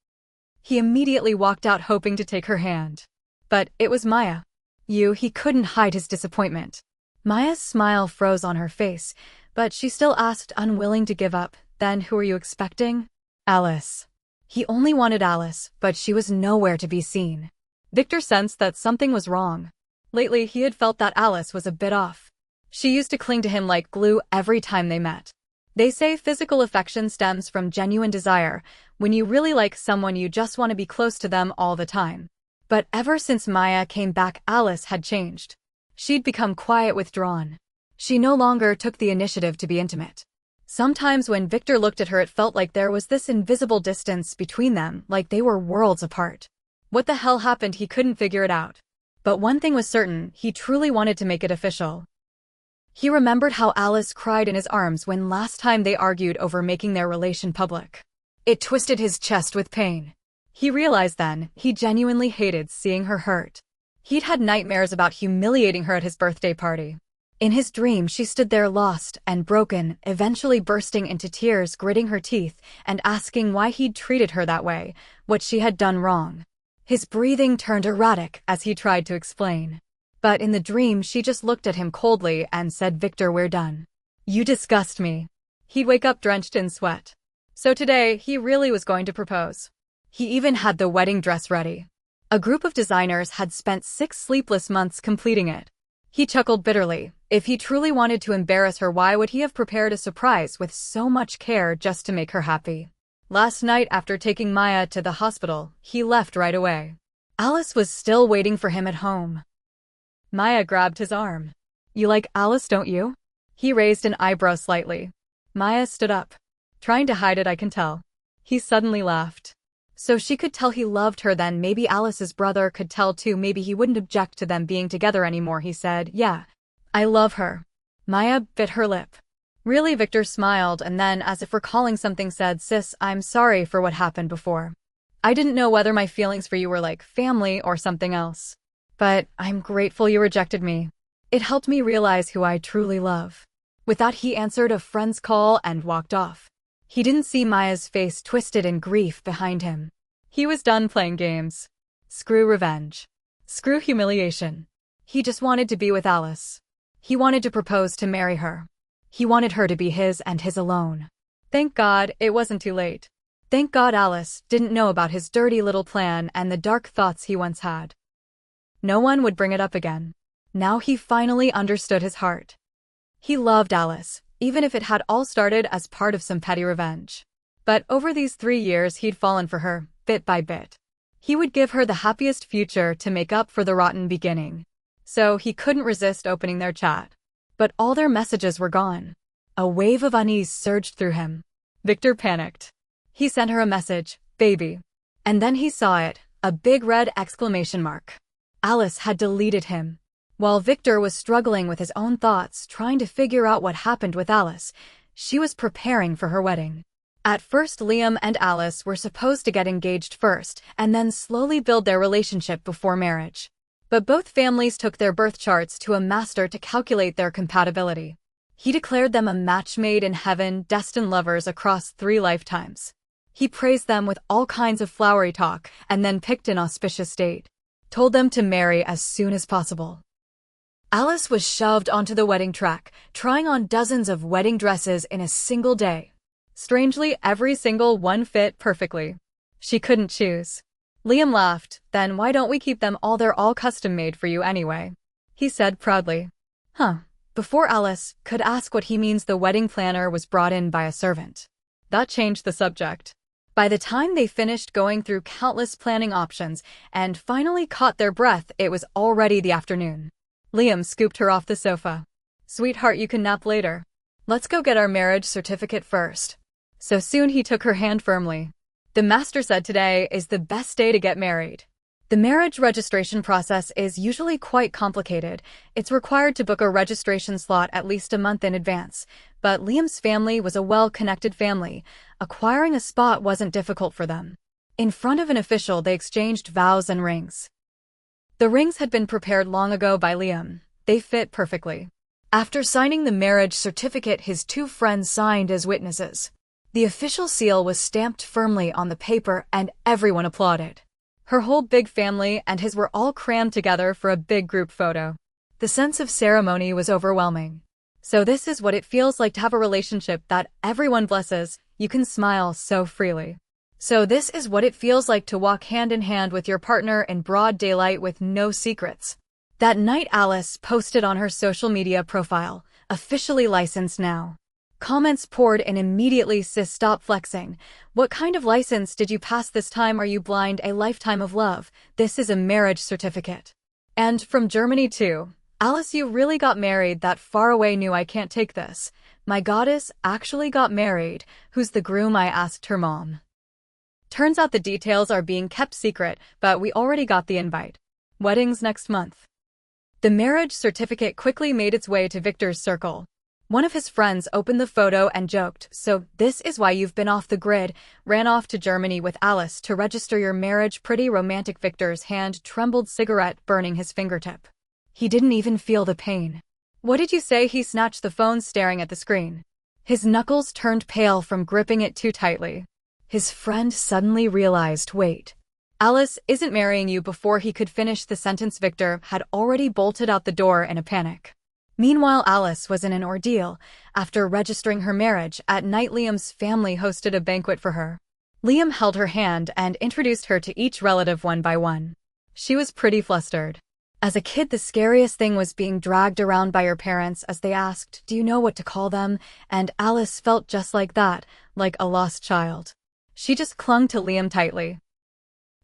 He immediately walked out, hoping to take her hand. But it was Maya. He couldn't hide his disappointment. Maya's smile froze on her face, but she still asked, unwilling to give up, Then who are you expecting? Alice. He only wanted Alice, but she was nowhere to be seen. Victor sensed that something was wrong. Lately, he had felt that Alice was a bit off. She used to cling to him like glue every time they met. They say physical affection stems from genuine desire. When you really like someone, you just want to be close to them all the time. But ever since Maya came back, Alice had changed. She'd become quiet, withdrawn. She no longer took the initiative to be intimate. Sometimes when Victor looked at her, it felt like there was this invisible distance between them, like they were worlds apart. What the hell happened? He couldn't figure it out. But one thing was certain, he truly wanted to make it official. He remembered how Alice cried in his arms when last time they argued over making their relation public. It twisted his chest with pain. He realized then, he genuinely hated seeing her hurt. He'd had nightmares about humiliating her at his birthday party. In his dream, she stood there lost and broken, eventually bursting into tears, gritting her teeth, and asking why he'd treated her that way, what she had done wrong. His breathing turned erratic as he tried to explain. But in the dream, she just looked at him coldly and said, Victor, we're done. You disgust me. He'd wake up drenched in sweat. So today, he really was going to propose. He even had the wedding dress ready. A group of designers had spent 6 sleepless months completing it. He chuckled bitterly. If he truly wanted to embarrass her, why would he have prepared a surprise with so much care just to make her happy? Last night, after taking Maya to the hospital, he left right away. Alice was still waiting for him at home. Maya grabbed his arm. You like Alice, don't you? He raised an eyebrow slightly. Maya stood up. Trying to hide it, I can tell. He suddenly laughed. So she could tell he loved her then. Maybe Alice's brother could tell too. Maybe he wouldn't object to them being together anymore. He said, yeah, I love her. Maya bit her lip. Really? Victor smiled and then, as if recalling something, said, Sis, I'm sorry for what happened before. I didn't know whether my feelings for you were like family or something else. But I'm grateful you rejected me. It helped me realize who I truly love. With that, he answered a friend's call and walked off. He didn't see Maya's face twisted in grief behind him. He was done playing games. Screw revenge. Screw humiliation. He just wanted to be with Alice. He wanted to propose, to marry her. He wanted her to be his and his alone. Thank God it wasn't too late. Thank God Alice didn't know about his dirty little plan and the dark thoughts he once had. No one would bring it up again. Now he finally understood his heart. He loved Alice, even if it had all started as part of some petty revenge. But over these 3 years he'd fallen for her, bit by bit. He would give her the happiest future to make up for the rotten beginning. So he couldn't resist opening their chat. But all their messages were gone. A wave of unease surged through him. Victor panicked. He sent her a message, "Baby." And then he saw it, a big red exclamation mark. Alice had deleted him. While Victor was struggling with his own thoughts, trying to figure out what happened with Alice, she was preparing for her wedding. At first, Liam and Alice were supposed to get engaged first, and then slowly build their relationship before marriage. But both families took their birth charts to a master to calculate their compatibility. He declared them a match made in heaven, destined lovers across 3 lifetimes. He praised them with all kinds of flowery talk, and then picked an auspicious date. Told them to marry as soon as possible. Alice was shoved onto the wedding track, trying on dozens of wedding dresses in a single day. Strangely, every single one fit perfectly. She couldn't choose. Liam laughed. "Then why don't we keep them all? They're all custom-made for you anyway," he said proudly. Before Alice could ask what he means, the wedding planner was brought in by a servant. That changed the subject. By the time they finished going through countless planning options and finally caught their breath, it was already the afternoon. Liam scooped her off the sofa. "Sweetheart, you can nap later. Let's go get our marriage certificate first." So soon he took her hand firmly. "The master said today is the best day to get married." The marriage registration process is usually quite complicated. It's required to book a registration slot at least a month in advance. But Liam's family was a well-connected family. Acquiring a spot wasn't difficult for them. In front of an official, they exchanged vows and rings. The rings had been prepared long ago by Liam. They fit perfectly. After signing the marriage certificate, his 2 friends signed as witnesses. The official seal was stamped firmly on the paper, and everyone applauded. Her whole big family and his were all crammed together for a big group photo. The sense of ceremony was overwhelming. So this is what it feels like to have a relationship that everyone blesses. You can smile so freely. So this is what it feels like to walk hand in hand with your partner in broad daylight with no secrets. That night, Alice posted on her social media profile, "Officially licensed now." Comments poured in immediately. "Sis, stop flexing. What kind of license did you pass this time? Are you blind? A lifetime of love. This is a marriage certificate." And from Germany too. "Alice, you really got married that far away. Knew I can't take this. My goddess actually got married. Who's the groom?" I asked her mom. Turns out the details are being kept secret, but we already got the invite. Weddings next month. The marriage certificate quickly made its way to Victor's circle. One of his friends opened the photo and joked, "So this is why you've been off the grid, ran off to Germany with Alice to register your marriage. Pretty romantic." Victor's hand trembled, cigarette burning his fingertip. He didn't even feel the pain. "What did you say?" He snatched the phone, staring at the screen. His knuckles turned pale from gripping it too tightly. His friend suddenly realized, "Wait. Alice isn't marrying you." Before he could finish the sentence, Victor had already bolted out the door in a panic. Meanwhile, Alice was in an ordeal. After registering her marriage, at night Liam's family hosted a banquet for her. Liam held her hand and introduced her to each relative one by one. She was pretty flustered. As a kid, the scariest thing was being dragged around by her parents as they asked, "Do you know what to call them?" And Alice felt just like that, like a lost child. She just clung to Liam tightly.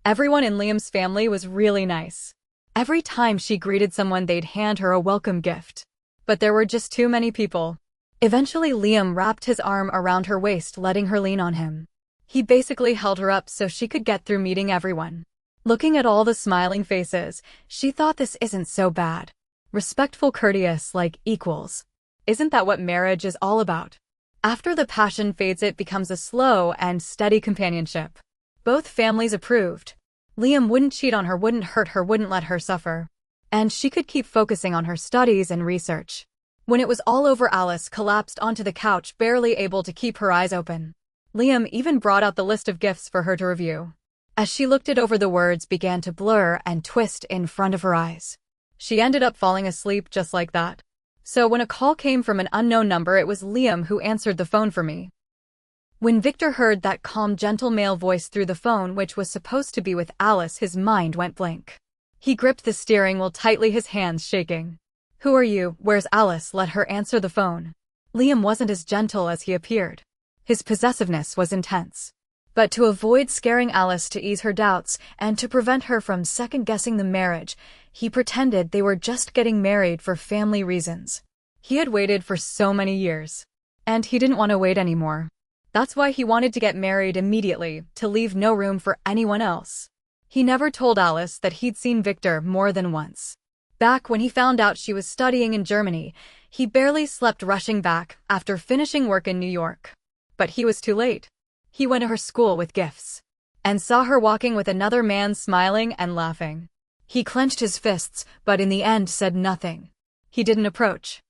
Everyone in Liam's family was really nice. Every time she greeted someone, they'd hand her a welcome gift. But there were just too many people. Eventually, Liam wrapped his arm around her waist, letting her lean on him. He basically held her up so she could get through meeting everyone. Looking at all the smiling faces, she thought, this isn't so bad. Respectful, courteous, like equals. Isn't that what marriage is all about? After the passion fades, it becomes a slow and steady companionship. Both families approved. Liam wouldn't cheat on her, wouldn't hurt her, wouldn't let her suffer. And she could keep focusing on her studies and research. When it was all over, Alice collapsed onto the couch, barely able to keep her eyes open. Liam even brought out the list of gifts for her to review. As she looked it over, the words began to blur and twist in front of her eyes. She ended up falling asleep just like that. So when a call came from an unknown number, it was Liam who answered the phone for me. When Victor heard that calm, gentle male voice through the phone, which was supposed to be with Alice, his mind went blank. He gripped the steering wheel tightly, his hands shaking. "Who are you? Where's Alice?" Let her answer the phone. Liam wasn't as gentle as he appeared. His possessiveness was intense. But to avoid scaring Alice, to ease her doubts, and to prevent her from second-guessing the marriage, he pretended they were just getting married for family reasons. He had waited for so many years. And he didn't want to wait anymore. That's why he wanted to get married immediately, to leave no room for anyone else. He never told Alice that he'd seen Victor more than once. Back when he found out she was studying in Germany, he barely slept rushing back after finishing work in New York. But he was too late. He went to her school with gifts and saw her walking with another man, smiling and laughing. He clenched his fists, but in the end said nothing. He didn't approach.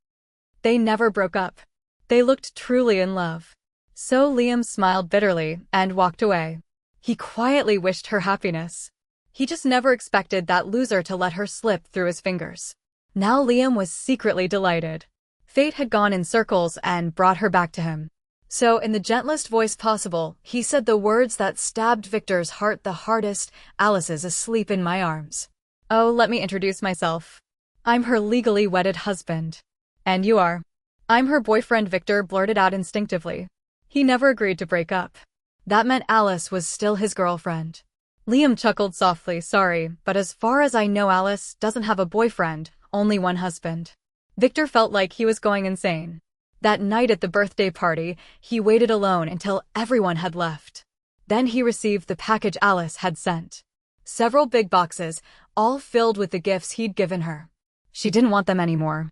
They never broke up. They looked truly in love. So Liam smiled bitterly and walked away. He quietly wished her happiness. He just never expected that loser to let her slip through his fingers. Now Liam was secretly delighted. Fate had gone in circles and brought her back to him. So in the gentlest voice possible, he said the words that stabbed Victor's heart the hardest: "Alice is asleep in my arms. Oh, let me introduce myself. I'm her legally wedded husband. And you are?" "I'm her boyfriend," Victor blurted out instinctively. He never agreed to break up. That meant Alice was still his girlfriend. Liam chuckled softly. "Sorry, but as far as I know, Alice doesn't have a boyfriend, only one husband." Victor felt like he was going insane. That night at the birthday party, he waited alone until everyone had left. Then he received the package Alice had sent. Several big boxes, all filled with the gifts he'd given her. She didn't want them anymore.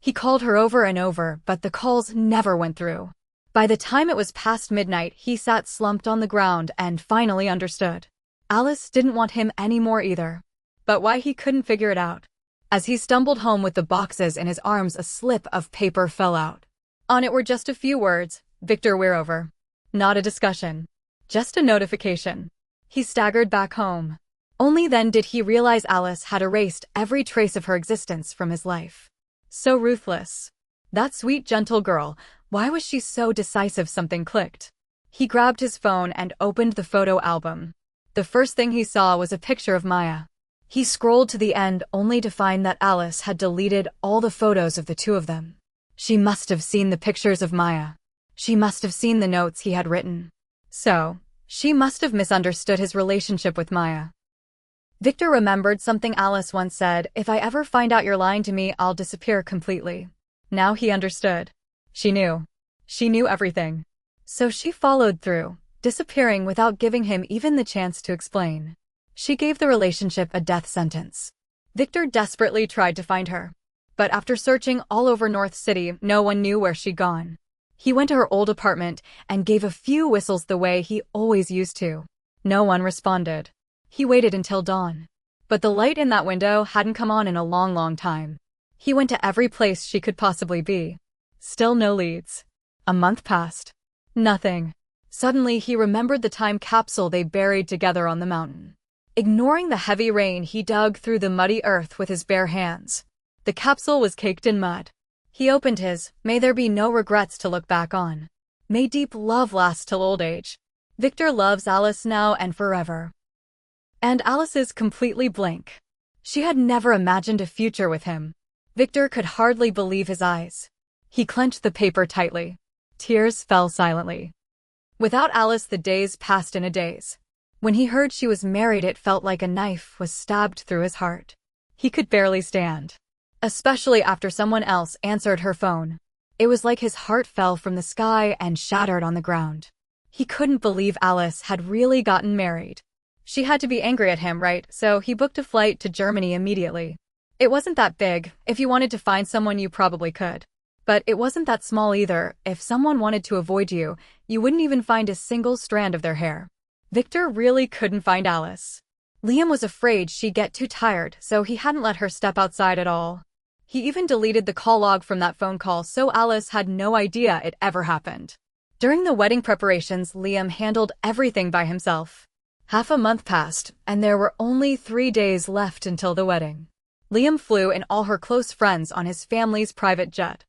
He called her over and over, but the calls never went through. By the time it was past midnight, he sat slumped on the ground and finally understood. Alice didn't want him anymore either. But why, he couldn't figure it out. As he stumbled home with the boxes in his arms, a slip of paper fell out. On it were just a few words: "Victor, we're over." Not a discussion. Just a notification. He staggered back home. Only then did he realize Alice had erased every trace of her existence from his life. So ruthless. That sweet, gentle girl, why was she so decisive? Something clicked. He grabbed his phone and opened the photo album. The first thing he saw was a picture of Maya. He scrolled to the end only to find that Alice had deleted all the photos of the two of them. She must have seen the pictures of Maya. She must have seen the notes he had written. So, she must have misunderstood his relationship with Maya. Victor remembered something Alice once said: "If I ever find out you're lying to me, I'll disappear completely." Now he understood. She knew. She knew everything. So she followed through, disappearing without giving him even the chance to explain. She gave the relationship a death sentence. Victor desperately tried to find her. But after searching all over North City, no one knew where she'd gone. He went to her old apartment and gave a few whistles the way he always used to. No one responded. He waited until dawn. But the light in that window hadn't come on in a long, long time. He went to every place she could possibly be. Still no leads. A month passed. Nothing. Suddenly he remembered the time capsule they buried together on the mountain. Ignoring the heavy rain, he dug through the muddy earth with his bare hands. The capsule was caked in mud. He opened his. May there be no regrets to look back on. May deep love last till old age. Victor loves Alice now and forever. And Alice is completely blank. She had never imagined a future with him. Victor could hardly believe his eyes. He clenched the paper tightly. Tears fell silently. Without Alice, the days passed in a daze. When he heard she was married, it felt like a knife was stabbed through his heart. He could barely stand. Especially after someone else answered her phone. It was like his heart fell from the sky and shattered on the ground. He couldn't believe Alice had really gotten married. She had to be angry at him, right? So he booked a flight to Germany immediately. It wasn't that big. If you wanted to find someone, you probably could. But it wasn't that small either. If someone wanted to avoid you, you wouldn't even find a single strand of their hair. Victor really couldn't find Alice. Liam was afraid she'd get too tired, so he hadn't let her step outside at all. He even deleted the call log from that phone call, so Alice had no idea it ever happened. During the wedding preparations, Liam handled everything by himself. Half a month passed, and there were only 3 days left until the wedding. Liam flew in all her close friends on his family's private jet.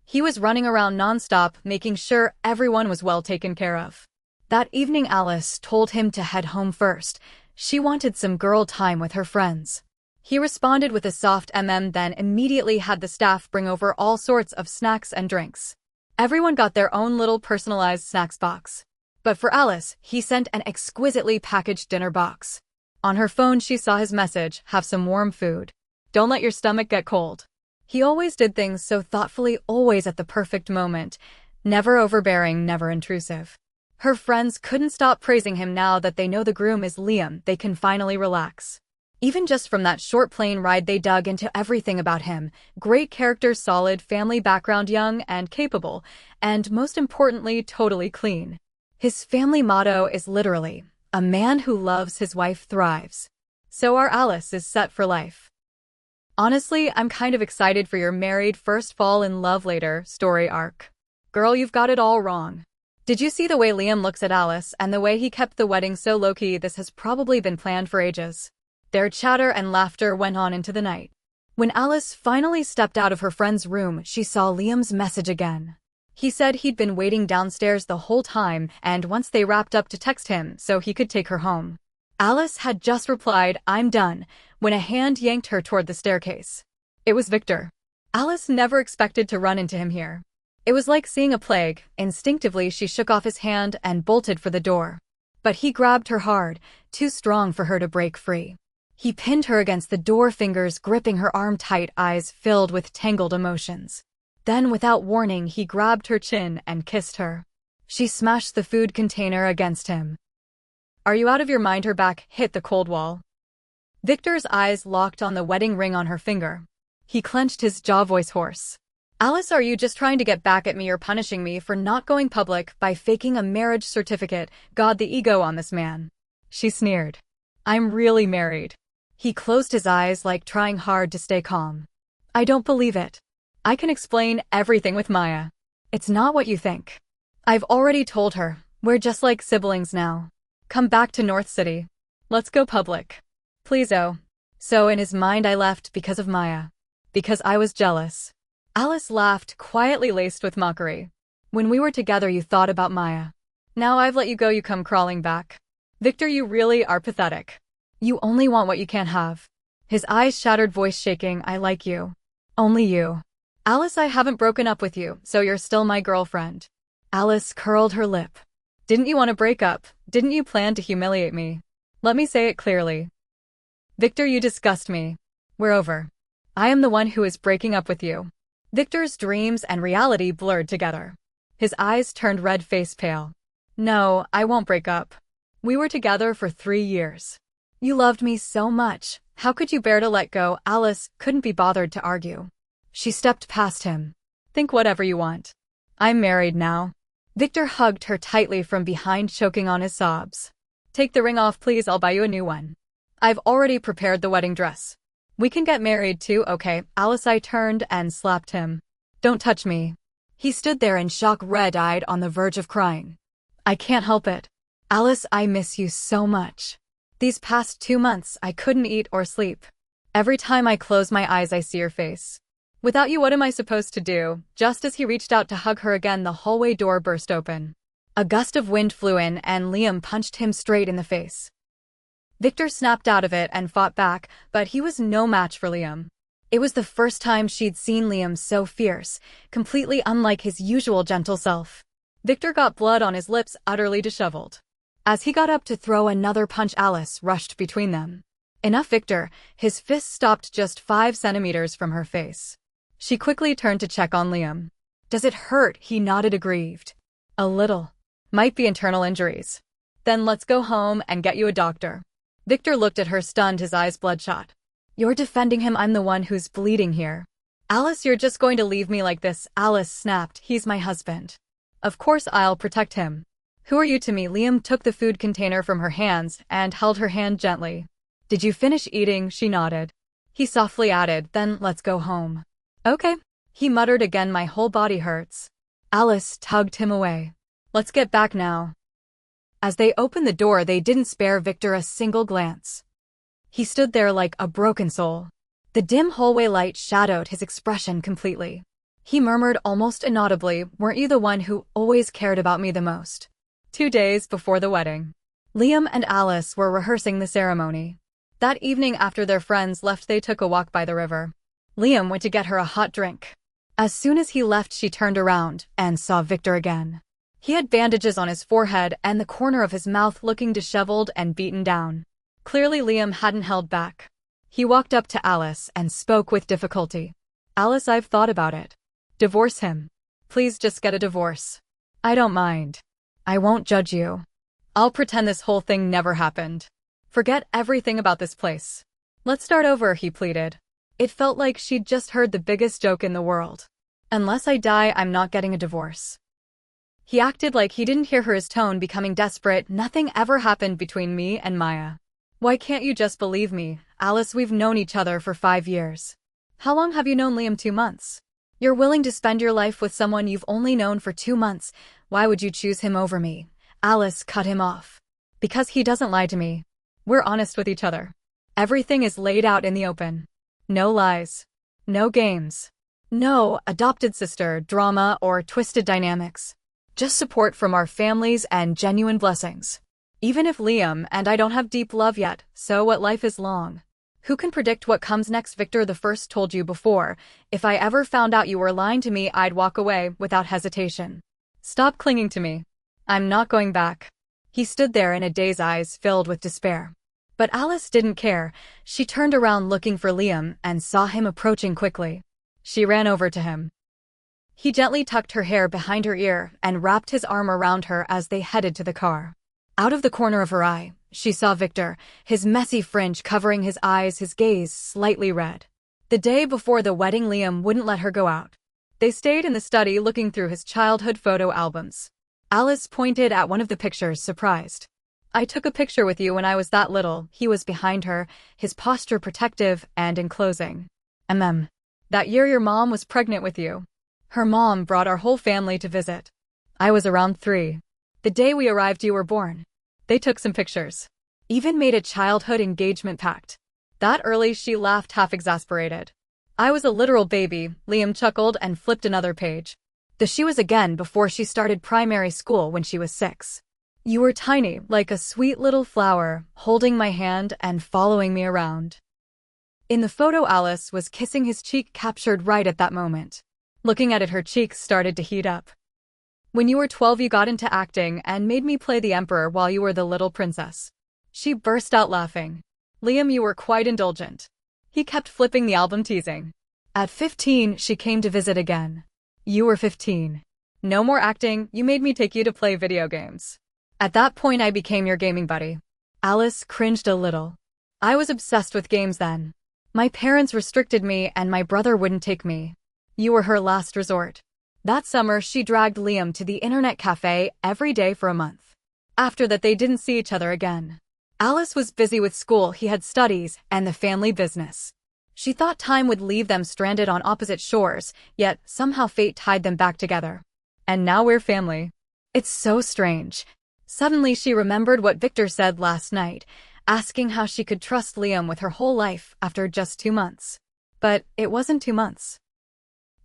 He was running around nonstop, making sure everyone was well taken care of. That evening, Alice told him to head home first, She wanted some girl time with her friends. He responded with a soft then immediately had the staff bring over all sorts of snacks and drinks. Everyone got their own little personalized snacks box. But for Alice, he sent an exquisitely packaged dinner box. On her phone she saw his message, "Have some warm food. Don't let your stomach get cold." He always did things so thoughtfully, always at the perfect moment. Never overbearing, never intrusive. Her friends couldn't stop praising him. Now that they know the groom is Liam, they can finally relax. Even just from that short plane ride they dug into everything about him. Great character, solid family background, young and capable, and most importantly, totally clean. His family motto is literally, "A man who loves his wife thrives." So our Alice is set for life. Honestly, I'm kind of excited for your married first fall in love later story arc. Girl, you've got it all wrong. Did you see the way Liam looks at Alice and the way he kept the wedding so low-key? This has probably been planned for ages. Their chatter and laughter went on into the night. When Alice finally stepped out of her friend's room, she saw Liam's message again. He said he'd been waiting downstairs the whole time, and once they wrapped up to text him so he could take her home. Alice had just replied, "I'm done," when a hand yanked her toward the staircase. It was Victor. Alice never expected to run into him here. It was like seeing a plague. Instinctively, she shook off his hand and bolted for the door. But he grabbed her hard, too strong for her to break free. He pinned her against the door, fingers gripping her arm tight, eyes filled with tangled emotions. Then, without warning, he grabbed her chin and kissed her. She smashed the food container against him. "Are you out of your mind?" Her back hit the cold wall. Victor's eyes locked on the wedding ring on her finger. He clenched his jaw, voice hoarse. "Alice, are you just trying to get back at me? You're punishing me for not going public by faking a marriage certificate. God, the ego on this man." She sneered. "I'm really married." He closed his eyes, like trying hard to stay calm. "I don't believe it. I can explain everything with Maya. It's not what you think. I've already told her. We're just like siblings now. Come back to North City. Let's go public. Please." Oh. So in his mind, I left because of Maya. Because I was jealous. Alice laughed, quietly laced with mockery. "When we were together you thought about Maya. Now I've let you go, you come crawling back. Victor, you really are pathetic. You only want what you can't have." His eyes shattered, voice shaking. "I like you. Only you. Alice, I haven't broken up with you, so you're still my girlfriend." Alice curled her lip. "Didn't you want to break up? Didn't you plan to humiliate me? Let me say it clearly. Victor, you disgust me. We're over. I am the one who is breaking up with you." Victor's dreams and reality blurred together. His eyes turned red, face pale. "No, I won't break up. We were together for 3 years. You loved me so much. How could you bear to let go?" Alice couldn't be bothered to argue. She stepped past him. "Think whatever you want. I'm married now." Victor hugged her tightly from behind, choking on his sobs. "Take the ring off, please. I'll buy you a new one. I've already prepared the wedding dress. We can get married too, okay?" Alice, I turned and slapped him. "Don't touch me." He stood there in shock, red-eyed, on the verge of crying. "I can't help it. Alice, I miss you so much. These past 2 months, I couldn't eat or sleep. Every time I close my eyes, I see your face. Without you, what am I supposed to do?" Just as he reached out to hug her again, the hallway door burst open. A gust of wind flew in, and Liam punched him straight in the face. Victor snapped out of it and fought back, but he was no match for Liam. It was the first time she'd seen Liam so fierce, completely unlike his usual gentle self. Victor got blood on his lips, utterly disheveled. As he got up to throw another punch, Alice rushed between them. "Enough, Victor." His fist stopped just 5 centimeters from her face. She quickly turned to check on Liam. "Does it hurt?" He nodded, aggrieved. "A little. Might be internal injuries." "Then let's go home and get you a doctor." Victor looked at her, stunned, his eyes bloodshot. "You're defending him. I'm the one who's bleeding here." "Alice, you're just going to leave me like this?" Alice snapped. "He's my husband. Of course I'll protect him. Who are you to me?" Liam took the food container from her hands and held her hand gently. "Did you finish eating?" She nodded. He softly added, "Then let's go home." "Okay." He muttered again, "My whole body hurts." Alice tugged him away. "Let's get back now." As they opened the door, they didn't spare Victor a single glance. He stood there like a broken soul. The dim hallway light shadowed his expression completely. He murmured almost inaudibly, "Weren't you the one who always cared about me the most?" 2 days before the wedding. Liam and Alice were rehearsing the ceremony. That evening after their friends left, they took a walk by the river. Liam went to get her a hot drink. As soon as he left, she turned around and saw Victor again. He had bandages on his forehead and the corner of his mouth looking disheveled and beaten down. Clearly Liam hadn't held back. He walked up to Alice and spoke with difficulty. "Alice, I've thought about it. Divorce him. Please just get a divorce. I don't mind. I won't judge you. I'll pretend this whole thing never happened. Forget everything about this place. Let's start over," he pleaded. It felt like she'd just heard the biggest joke in the world. "Unless I die, I'm not getting a divorce." He acted like he didn't hear her, his tone becoming desperate. "Nothing ever happened between me and Maya. Why can't you just believe me, Alice? We've known each other for 5 years. How long have you known Liam? 2 months. You're willing to spend your life with someone you've only known for 2 months. Why would you choose him over me?" Alice cut him off. "Because he doesn't lie to me. We're honest with each other. Everything is laid out in the open. No lies. No games. No adopted sister drama or twisted dynamics. Just support from our families and genuine blessings. Even if Liam and I don't have deep love yet, so what? Life is long. Who can predict what comes next?" Victor the First told you before, if I ever found out you were lying to me, I'd walk away without hesitation. Stop clinging to me. I'm not going back." He stood there in a daze, eyes filled with despair. But Alice didn't care. She turned around looking for Liam and saw him approaching quickly. She ran over to him. He gently tucked her hair behind her ear and wrapped his arm around her as they headed to the car. Out of the corner of her eye, she saw Victor, his messy fringe covering his eyes, his gaze slightly red. The day before the wedding, Liam wouldn't let her go out. They stayed in the study looking through his childhood photo albums. Alice pointed at one of the pictures, surprised. "I took a picture with you when I was that little." He was behind her, his posture protective and enclosing. That year your mom was pregnant with you. Her mom brought our whole family to visit. I was around 3. The day we arrived, you were born. They took some pictures. Even made a childhood engagement pact. That early?" She laughed, half exasperated. "I was a literal baby." Liam chuckled and flipped another page. She was again before she started primary school when she was 6. "You were tiny, like a sweet little flower, holding my hand and following me around." In the photo, Alice was kissing his cheek, captured right at that moment. Looking at it, her cheeks started to heat up. "When you were 12, you got into acting and made me play the emperor while you were the little princess." She burst out laughing. "Liam, you were quite indulgent." He kept flipping the album, teasing. "At 15, she came to visit again. You were 15. No more acting, you made me take you to play video games. At that point I became your gaming buddy." Alice cringed a little. "I was obsessed with games then. My parents restricted me and my brother wouldn't take me. You were her last resort." That summer she dragged Liam to the internet cafe every day for a month. After that they didn't see each other again. Alice was busy with school, he had studies, and the family business. She thought time would leave them stranded on opposite shores, yet somehow fate tied them back together. And now we're family. It's so strange. Suddenly she remembered what Victor said last night, asking how she could trust Liam with her whole life after just 2 months. But it wasn't 2 months.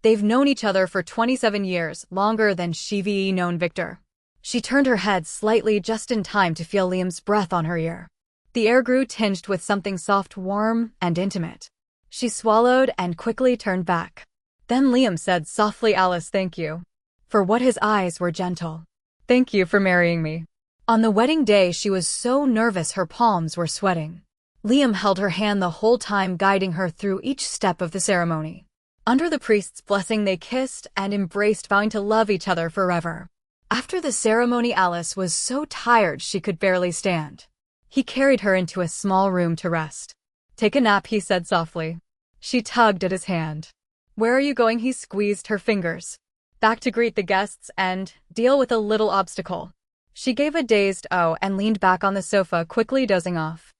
They've known each other for 27 years, longer than she've known Victor. She turned her head slightly just in time to feel Liam's breath on her ear. The air grew tinged with something soft, warm, and intimate. She swallowed and quickly turned back. Then Liam said softly, "Alice, thank you." For what? His eyes were gentle. "Thank you for marrying me." On the wedding day she was so nervous her palms were sweating. Liam held her hand the whole time, guiding her through each step of the ceremony. Under the priest's blessing they kissed and embraced, vowing to love each other forever. After the ceremony Alice was so tired she could barely stand. He carried her into a small room to rest. "Take a nap," he said softly. She tugged at his hand. "Where are you going?" He squeezed her fingers. "Back to greet the guests and deal with a little obstacle." She gave a dazed "oh" and leaned back on the sofa, quickly dozing off.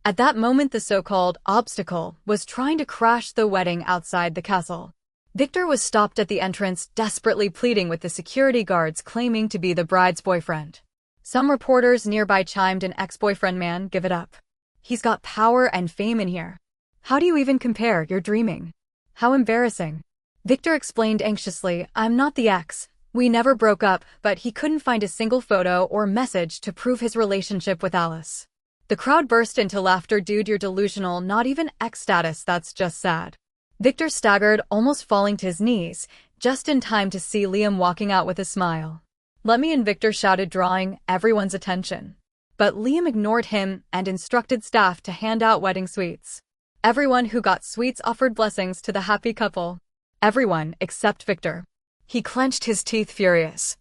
At that moment the so-called obstacle was trying to crash the wedding outside the castle. Victor was stopped at the entrance, desperately pleading with the security guards, claiming to be the bride's boyfriend. Some reporters nearby chimed in, "Ex-boyfriend, man, give it up. He's got power and fame in here. How do you even compare? You're dreaming. How embarrassing." Victor explained anxiously, "I'm not the ex. We never broke up, but he couldn't find a single photo or message to prove his relationship with Alice. The crowd burst into laughter. Dude, you're delusional, not even X status, that's just sad. Victor staggered, almost falling to his knees, just in time to see Liam walking out with a smile. Let me in, Victor shouted, drawing everyone's attention. But Liam ignored him and instructed staff to hand out wedding sweets. Everyone who got sweets offered blessings to the happy couple. Everyone except Victor. He clenched his teeth, furious.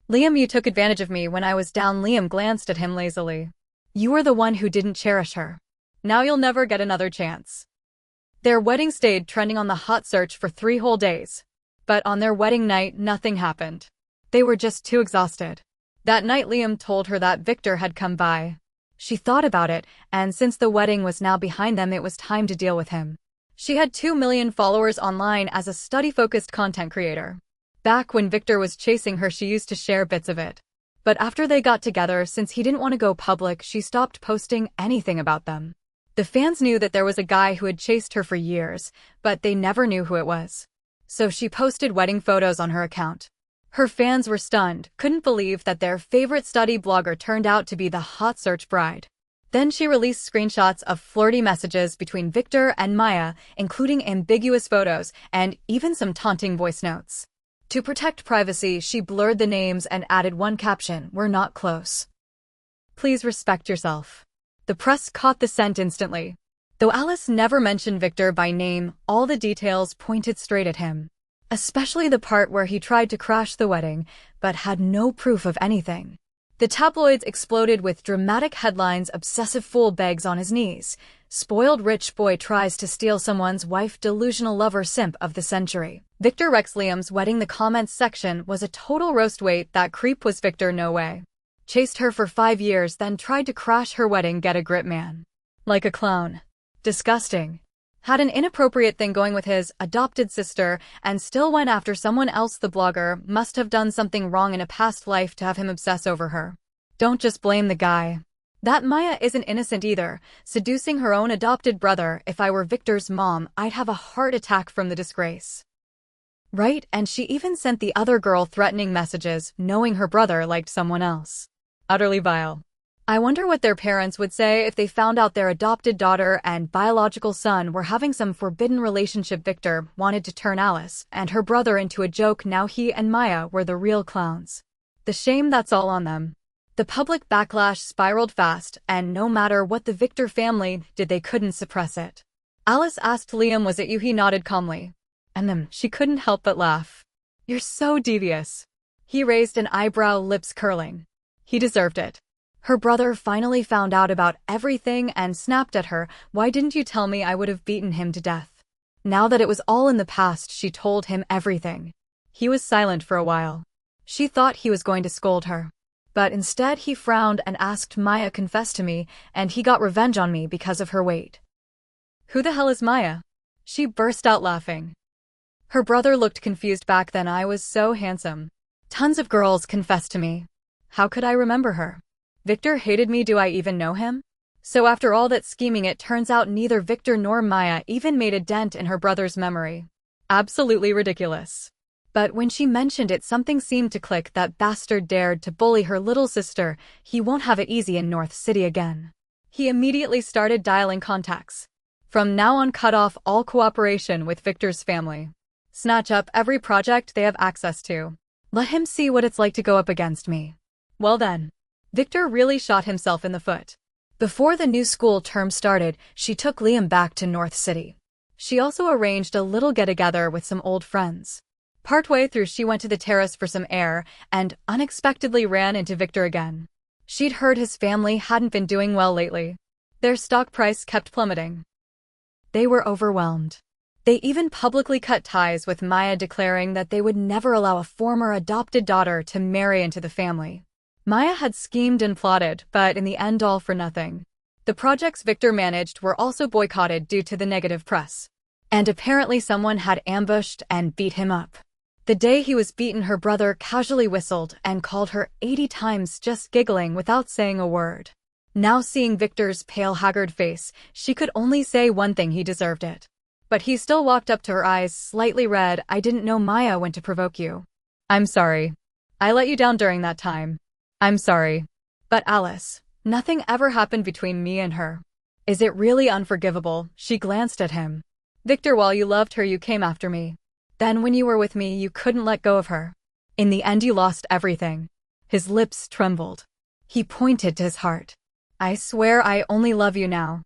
Liam, you took advantage of me when I was down. Liam glanced at him lazily. You were the one who didn't cherish her. Now you'll never get another chance. Their wedding stayed trending on the hot search for 3 whole days. But on their wedding night, nothing happened. They were just too exhausted. That night, Liam told her that Victor had come by. She thought about it, and since the wedding was now behind them, it was time to deal with him. She had 2 million followers online as a study-focused content creator. Back when Victor was chasing her, she used to share bits of it. But after they got together, since he didn't want to go public, she stopped posting anything about them. The fans knew that there was a guy who had chased her for years, but they never knew who it was. So she posted wedding photos on her account. Her fans were stunned, couldn't believe that their favorite study blogger turned out to be the hot search bride. Then she released screenshots of flirty messages between Victor and Maya, including ambiguous photos and even some taunting voice notes. To protect privacy, she blurred the names and added one caption, "We're not close. Please respect yourself." The press caught the scent instantly. Though Alice never mentioned Victor by name, all the details pointed straight at him. Especially the part where he tried to crash the wedding, but had no proof of anything. The tabloids exploded with dramatic headlines: obsessive fool begs on his knees, spoiled rich boy tries to steal someone's wife, delusional lover simp of the century. Victor wrecks Liam's wedding. The comments section was a total roast. Wait, that creep was Victor? No way. Chased her for 5 years, then tried to crash her wedding. Get a grip, man. Like a clown. Disgusting. Had an inappropriate thing going with his adopted sister and still went after someone else. The blogger must have done something wrong in a past life to have him obsess over her. Don't just blame the guy. That Maya isn't innocent either, seducing her own adopted brother. If I were Victor's mom, I'd have a heart attack from the disgrace. Right, and she even sent the other girl threatening messages, knowing her brother liked someone else. Utterly vile. I wonder what their parents would say if they found out their adopted daughter and biological son were having some forbidden relationship. Victor wanted to turn Alice and her brother into a joke. Now he and Maya were the real clowns. The shame, that's all on them. The public backlash spiraled fast, and no matter what the Victor family did, they couldn't suppress it. Alice asked Liam, "Was it you?" He nodded calmly. And then she couldn't help but laugh. "You're so devious." He raised an eyebrow, lips curling. He deserved it. Her brother finally found out about everything and snapped at her. "Why didn't you tell me? I would have beaten him to death." Now that it was all in the past, she told him everything. He was silent for a while. She thought he was going to scold her. But instead he frowned and asked, "Maya confessed to me, and he got revenge on me because of her weight." "Who the hell is Maya?" She burst out laughing. Her brother looked confused. "Back then I was so handsome. Tons of girls confessed to me. How could I remember her? Victor hated me. Do I even know him?" So after all that scheming, it turns out neither Victor nor Maya even made a dent in her brother's memory. Absolutely ridiculous. But when she mentioned it, something seemed to click. That bastard dared to bully her little sister. He won't have it easy in North City again. He immediately started dialing contacts. From now on, cut off all cooperation with Victor's family. Snatch up every project they have access to. Let him see what it's like to go up against me. Well then. Victor really shot himself in the foot. Before the new school term started, she took Liam back to North City. She also arranged a little get-together with some old friends. Partway through, she went to the terrace for some air and unexpectedly ran into Victor again. She'd heard his family hadn't been doing well lately. Their stock price kept plummeting. They were overwhelmed. They even publicly cut ties with Maya, declaring that they would never allow a former adopted daughter to marry into the family. Maya had schemed and plotted, but in the end all for nothing. The projects Victor managed were also boycotted due to the negative press. And apparently someone had ambushed and beat him up. The day he was beaten, her brother casually whistled and called her 80 times, just giggling without saying a word. Now seeing Victor's pale, haggard face, she could only say one thing: he deserved it. But he still walked up to her, eyes slightly red. "I didn't know Maya went to provoke you." I'm sorry. I let you down during that time. I'm sorry. But Alice, nothing ever happened between me and her. Is it really unforgivable? She glanced at him. Victor, while you loved her, you came after me. Then when you were with me, you couldn't let go of her. In the end, you lost everything. His lips trembled. He pointed to his heart. I swear I only love you now.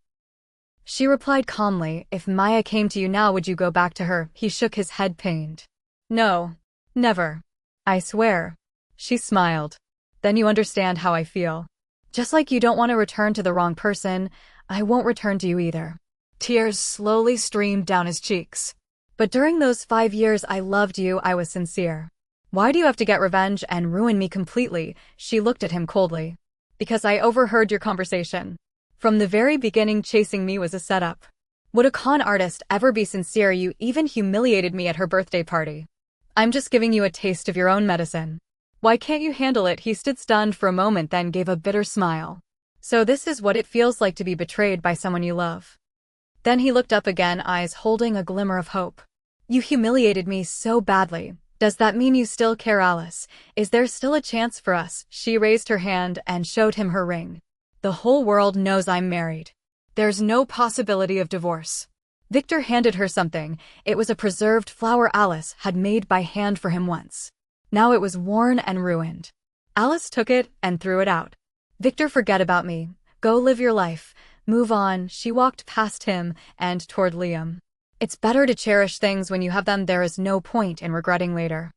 She replied calmly, if Maya came to you now, would you go back to her? He shook his head, pained. No. Never. I swear. She smiled. Then you understand how I feel. Just like you don't want to return to the wrong person, I won't return to you either. Tears slowly streamed down his cheeks. But during those 5 years I loved you, I was sincere. Why do you have to get revenge and ruin me completely? She looked at him coldly. Because I overheard your conversation. From the very beginning, chasing me was a setup. Would a con artist ever be sincere? You even humiliated me at her birthday party. I'm just giving you a taste of your own medicine. Why can't you handle it? He stood stunned for a moment, then gave a bitter smile. So this is what it feels like to be betrayed by someone you love. Then he looked up again, eyes holding a glimmer of hope. You humiliated me so badly. Does that mean you still care, Alice? Is there still a chance for us? She raised her hand and showed him her ring. The whole world knows I'm married. There's no possibility of divorce. Victor handed her something. It was a preserved flower Alice had made by hand for him once. Now it was worn and ruined. Alice took it and threw it out. Victor, forget about me. Go live your life. Move on. She walked past him and toward Liam. It's better to cherish things when you have them. There is no point in regretting later.